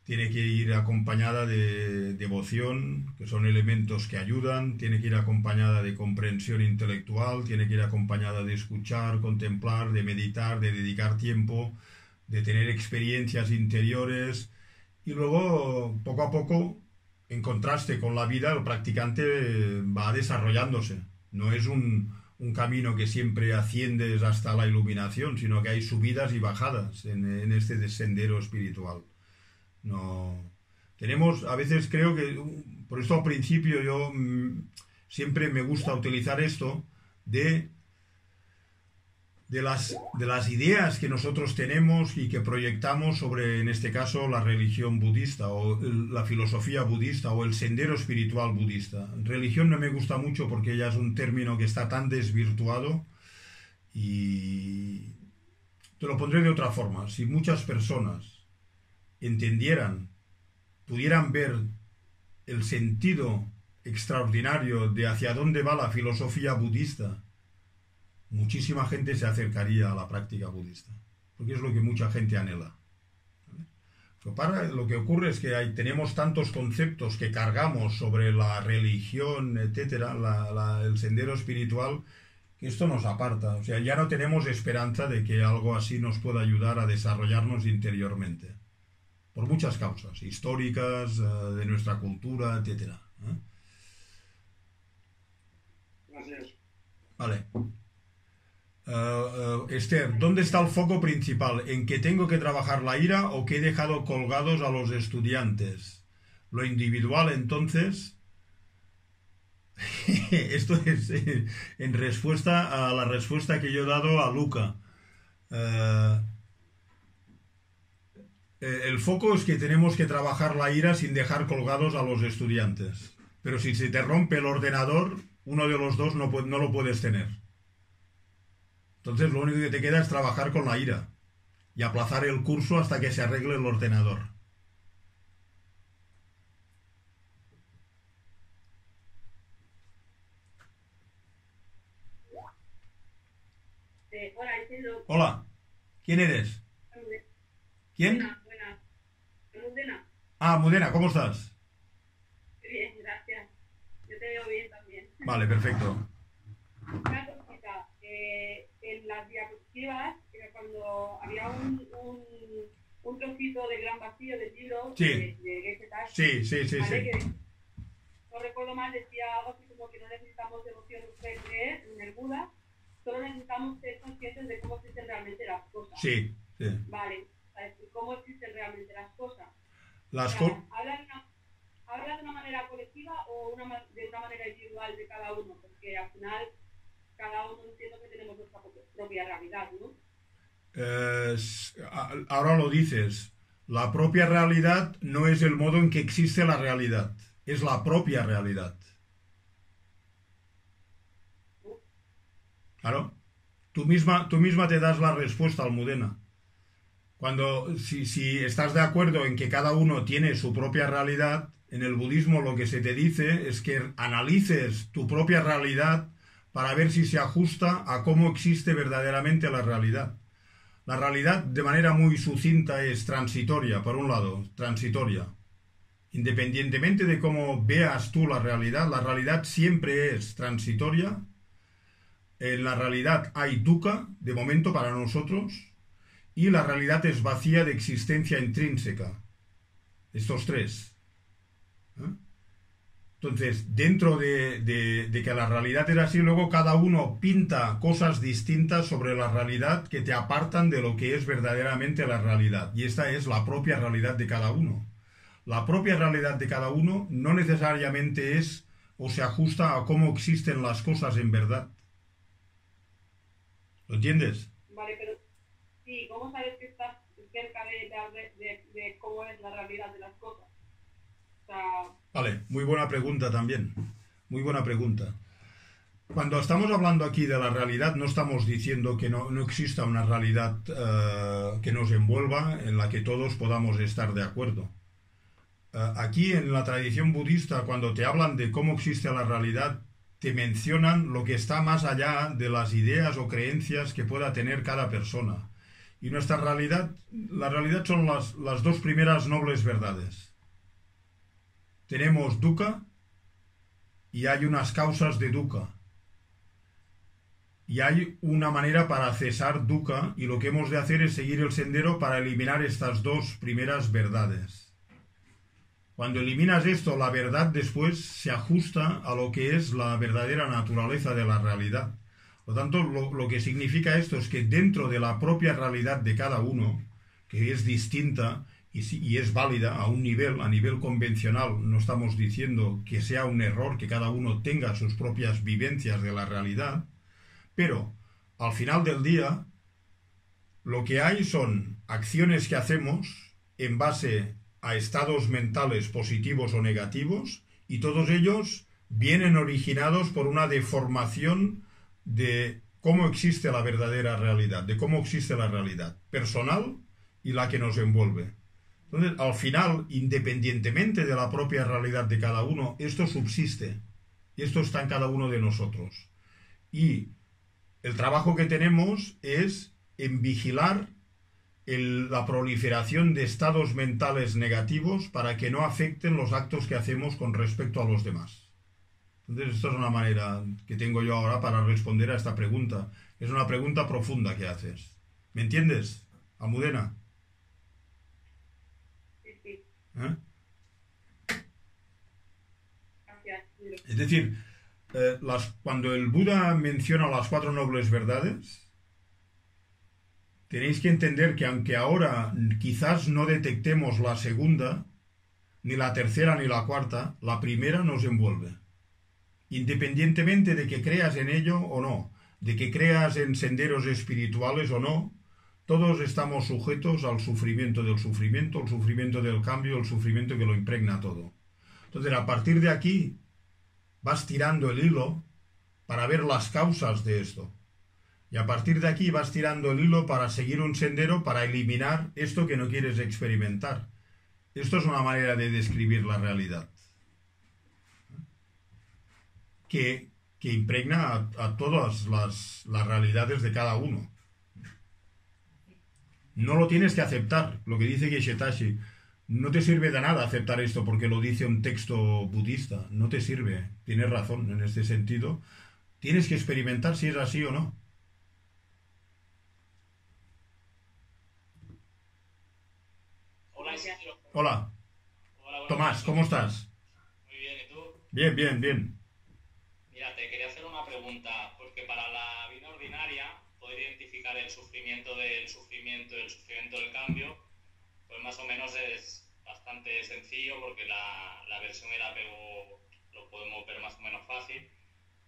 tiene que ir acompañada de devoción, que son elementos que ayudan, tiene que ir acompañada de comprensión intelectual, tiene que ir acompañada de escuchar, contemplar, de meditar, de dedicar tiempo, de tener experiencias interiores. Y luego, poco a poco, en contraste con la vida, el practicante va desarrollándose. No es un camino que siempre asciendes hasta la iluminación, sino que hay subidas y bajadas en este sendero espiritual. A veces creo que, por esto al principio yo siempre me gusta utilizar esto, de las ideas que nosotros tenemos y que proyectamos sobre, en este caso, la religión budista o la filosofía budista o el sendero espiritual budista. Religión no me gusta mucho porque ya es un término que está tan desvirtuado, y te lo pondré de otra forma. Si muchas personas entendieran, pudieran ver el sentido extraordinario de hacia dónde va la filosofía budista, muchísima gente se acercaría a la práctica budista, porque es lo que mucha gente anhela. Lo que ocurre es que tenemos tantos conceptos que cargamos sobre la religión, etcétera, el sendero espiritual, que esto nos aparta. O sea, ya no tenemos esperanza de que algo así nos pueda ayudar a desarrollarnos interiormente, por muchas causas históricas, de nuestra cultura, etcétera. Gracias. Vale. Esther, ¿dónde está el foco principal? ¿En que tengo que trabajar la ira o que he dejado colgados a los estudiantes? Lo individual, entonces, esto es en respuesta a la respuesta que yo he dado a Luca. El foco es que tenemos que trabajar la ira sin dejar colgados a los estudiantes. Pero si se te rompe el ordenador, uno de los dos no lo puedes tener. Entonces lo único que te queda es trabajar con la ira y aplazar el curso hasta que se arregle el ordenador. Hola, Isidro. Hola, ¿quién eres? ¿Quién? Buena. Almudena. Ah, Almudena, ¿cómo estás? Bien, gracias. Yo te veo bien también. Vale, perfecto. Una cosita, en las diapositivas, cuando había un trocito de Gran Vacío del libro Sí. de Geshe Tashi, Sí. ¿vale? Que, no recuerdo mal, decía algo así como que no necesitamos devoción de creer en el Buda, solo necesitamos ser conscientes de cómo existen realmente las cosas. Sí. Vale, ¿cómo existen realmente las cosas? ¿Habla de una manera colectiva o de una manera individual de cada uno? Porque al final cada uno entiendo que tenemos nuestra propia realidad, ¿no? Ahora lo dices. La propia realidad no es el modo en que existe la realidad. Es la propia realidad. Claro. Tú misma te das la respuesta, Almudena. Si estás de acuerdo en que cada uno tiene su propia realidad, en el budismo lo que se te dice es que analices tu propia realidad para ver si se ajusta a cómo existe verdaderamente la realidad. La realidad, de manera muy sucinta, es transitoria, por un lado, transitoria. Independientemente de cómo veas tú la realidad siempre es transitoria. En la realidad hay dukkha, de momento para nosotros, y la realidad es vacía de existencia intrínseca. Estos tres. Entonces, dentro de que la realidad era así, luego cada uno pinta cosas distintas sobre la realidad que te apartan de lo que es verdaderamente la realidad. Y esta es la propia realidad de cada uno. La propia realidad de cada uno no necesariamente es o se ajusta a cómo existen las cosas en verdad. ¿Lo entiendes? Vale, pero sí, ¿cómo sabes que estás cerca de cómo es la realidad de las cosas? O sea... Vale, muy buena pregunta también. Muy buena pregunta. Cuando estamos hablando aquí de la realidad, no estamos diciendo que no exista una realidad que nos envuelva, en la que todos podamos estar de acuerdo. Aquí en la tradición budista, cuando te hablan de cómo existe la realidad, te mencionan lo que está más allá de las ideas o creencias que pueda tener cada persona. Y nuestra realidad, la realidad son las dos primeras nobles verdades. Tenemos dukkha y hay unas causas de dukkha. Y hay una manera para cesar dukkha, y lo que hemos de hacer es seguir el sendero para eliminar estas dos primeras verdades. Cuando eliminas esto, la verdad después se ajusta a lo que es la verdadera naturaleza de la realidad. Por lo tanto, lo que significa esto es que dentro de la propia realidad de cada uno, que es distinta y es válida a nivel convencional, no estamos diciendo que sea un error que cada uno tenga sus propias vivencias de la realidad, Pero al final del día, lo que hay son acciones que hacemos en base a estados mentales positivos o negativos, y todos ellos vienen originados por una deformación de cómo existe la verdadera realidad, de cómo existe la realidad personal y la que nos envuelve. Entonces, al final, independientemente de la propia realidad de cada uno, esto subsiste. Y esto está en cada uno de nosotros. Y el trabajo que tenemos es en vigilar la proliferación de estados mentales negativos para que no afecten los actos que hacemos con respecto a los demás. Entonces, esta es una manera que tengo yo ahora para responder a esta pregunta. Es una pregunta profunda que haces. ¿Me entiendes, Almudena? Sí. ¿Eh? Gracias. Es decir, cuando el Buda menciona las 4 nobles verdades, tenéis que entender que aunque ahora quizás no detectemos la segunda, ni la tercera ni la cuarta, la primera nos envuelve. Independientemente de que creas en ello o no, de que creas en senderos espirituales o no, todos estamos sujetos al sufrimiento del sufrimiento, el sufrimiento del cambio, el sufrimiento que lo impregna todo. Entonces, a partir de aquí, vas tirando el hilo para ver las causas de esto. Y a partir de aquí vas tirando el hilo para seguir un sendero, para eliminar esto que no quieres experimentar. Esto es una manera de describir la realidad, que impregna a todas las realidades de cada uno. No lo tienes que aceptar, lo que dice Geshe Tashi. No te sirve de nada aceptar esto porque lo dice un texto budista. No te sirve. Tienes razón en este sentido. Tienes que experimentar si es así o no. Hola, Isidro. Hola. Hola, Tomás, ¿cómo estás? Muy bien, ¿y tú? Bien, bien, bien. Mira, te quería hacer una pregunta, porque para la vida ordinaria, poder identificar el sufrimiento y el sufrimiento del cambio, pues más o menos es bastante sencillo, porque la versión y el apego lo podemos ver más o menos fácil,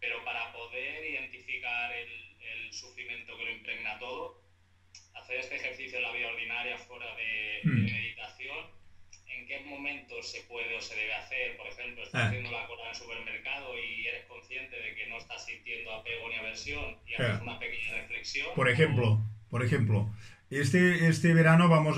pero para poder identificar el sufrimiento que lo impregna todo, hacer este ejercicio en la vida ordinaria fuera de meditación, ¿en qué momentos se puede o se debe hacer? Por ejemplo, estás haciendo la cola en el supermercado y eres consciente de que no estás sintiendo apego ni aversión y haces una pequeña reflexión. Por ejemplo, este verano vamos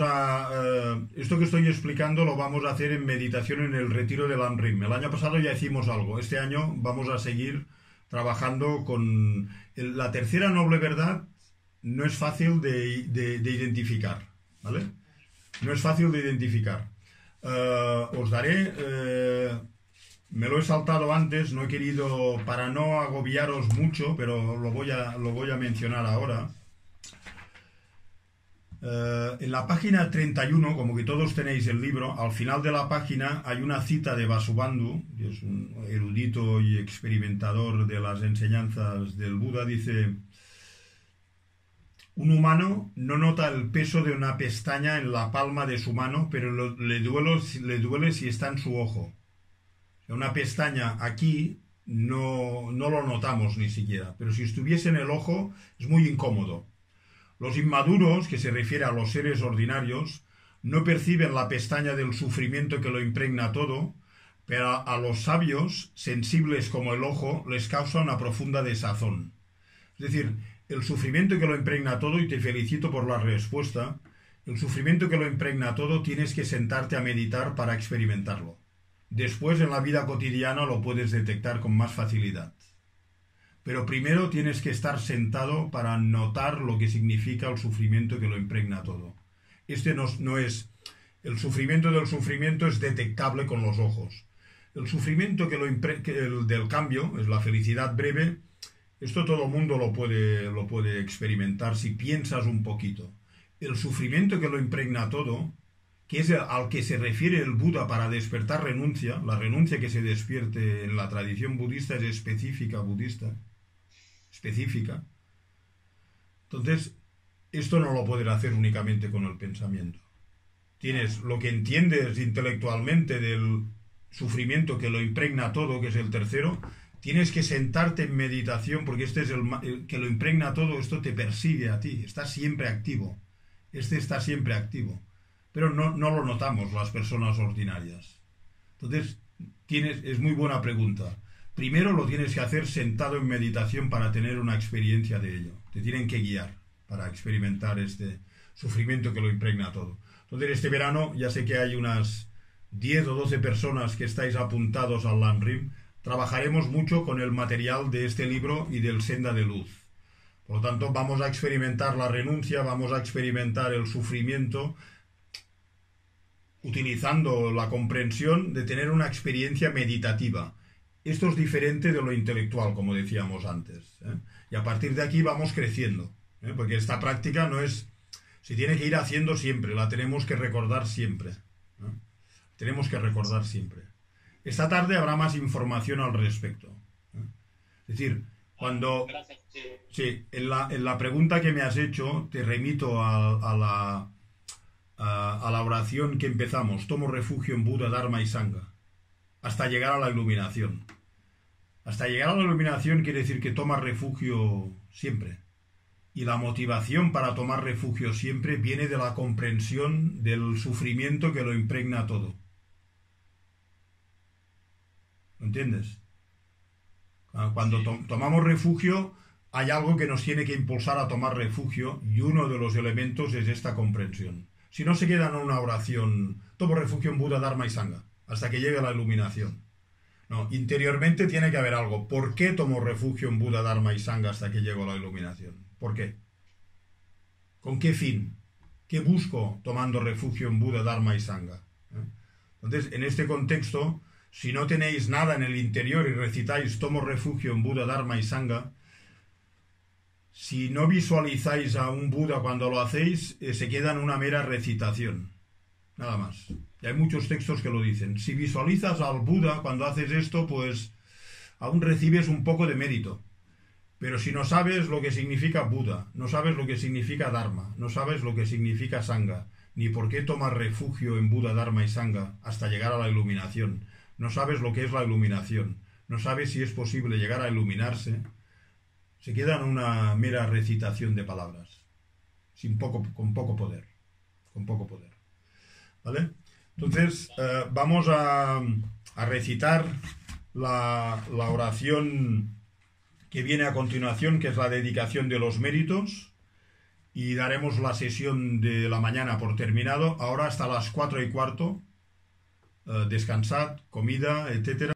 esto que estoy explicando lo vamos a hacer en meditación en el retiro del Amrim. El año pasado ya hicimos algo. Este año vamos a seguir trabajando con la tercera noble verdad. No es fácil de identificar, ¿vale? No es fácil de identificar. Os daré... me lo he saltado antes, no he querido, para no agobiaros mucho, pero lo voy a mencionar ahora. En la página 31, como que todos tenéis el libro, al final de la página hay una cita de Vasubandhu, que es un erudito y experimentador de las enseñanzas del Buda. Dice: un humano no nota el peso de una pestaña en la palma de su mano, pero le duele si está en su ojo. Una pestaña aquí no lo notamos ni siquiera, pero si estuviese en el ojo es muy incómodo. Los inmaduros, que se refiere a los seres ordinarios, no perciben la pestaña del sufrimiento que lo impregna todo, pero a los sabios, sensibles como el ojo, les causa una profunda desazón. Es decir, el sufrimiento que lo impregna todo, y te felicito por la respuesta, el sufrimiento que lo impregna todo tienes que sentarte a meditar para experimentarlo. Después en la vida cotidiana lo puedes detectar con más facilidad. Pero primero tienes que estar sentado para notar lo que significa el sufrimiento que lo impregna todo. No es... El sufrimiento del sufrimiento es detectable con los ojos. El sufrimiento el del cambio, es la felicidad breve, esto todo el mundo lo puede experimentar si piensas un poquito. El sufrimiento que lo impregna todo, que es al que se refiere el Buda para despertar renuncia, la renuncia que se despierte en la tradición budista es específica budista, específica. Entonces, esto no lo puedes hacer únicamente con el pensamiento. Tienes lo que entiendes intelectualmente del sufrimiento que lo impregna todo, que es el tercero, tienes que sentarte en meditación porque este es el que lo impregna todo, esto te persigue a ti, está siempre activo. Este está siempre activo. Pero no lo notamos las personas ordinarias. Entonces, es muy buena pregunta. Primero lo tienes que hacer sentado en meditación para tener una experiencia de ello. Te tienen que guiar para experimentar este sufrimiento que lo impregna todo. Entonces, este verano ya sé que hay unas 10 o 12 personas que estáis apuntados al LANRIM. Trabajaremos mucho con el material de este libro y del Senda de Luz. Por lo tanto, vamos a experimentar la renuncia, vamos a experimentar el sufrimiento, utilizando la comprensión de tener una experiencia meditativa. Esto es diferente de lo intelectual, como decíamos antes, ¿eh? Y a partir de aquí vamos creciendo, ¿eh? Porque esta práctica no es... Se tiene que ir haciendo siempre, la tenemos que recordar siempre, ¿eh? Tenemos que recordar siempre. Esta tarde habrá más información al respecto, ¿eh? Es decir, cuando... Sí, en la pregunta que me has hecho, te remito a la oración que empezamos. Tomo refugio en Buda, Dharma y Sangha, hasta llegar a la iluminación. Hasta llegar a la iluminación quiere decir que tomas refugio siempre. Y la motivación para tomar refugio siempre viene de la comprensión del sufrimiento que lo impregna todo. ¿Lo entiendes? Cuando tomamos refugio, hay algo que nos tiene que impulsar a tomar refugio, y uno de los elementos es esta comprensión. Si no, se queda en una oración, tomo refugio en Buda, Dharma y Sangha, hasta que llegue la iluminación. No, interiormente tiene que haber algo. ¿Por qué tomo refugio en Buda, Dharma y Sangha hasta que llego a la iluminación? ¿Por qué? ¿Con qué fin? ¿Qué busco tomando refugio en Buda, Dharma y Sangha? Entonces, en este contexto, si no tenéis nada en el interior y recitáis tomo refugio en Buda, Dharma y Sangha, si no visualizáis a un Buda cuando lo hacéis, se queda en una mera recitación. Nada más. Y hay muchos textos que lo dicen. Si visualizas al Buda cuando haces esto, pues aún recibes un poco de mérito. Pero si no sabes lo que significa Buda, no sabes lo que significa Dharma, no sabes lo que significa Sangha, ni por qué tomar refugio en Buda, Dharma y Sangha hasta llegar a la iluminación, no sabes lo que es la iluminación, no sabes si es posible llegar a iluminarse, se queda en una mera recitación de palabras, con poco poder. ¿Vale? Entonces, vamos a recitar la oración que viene a continuación, que es la dedicación de los méritos, y daremos la sesión de la mañana por terminado. Ahora hasta las 4:15, descansad, comida, etcétera.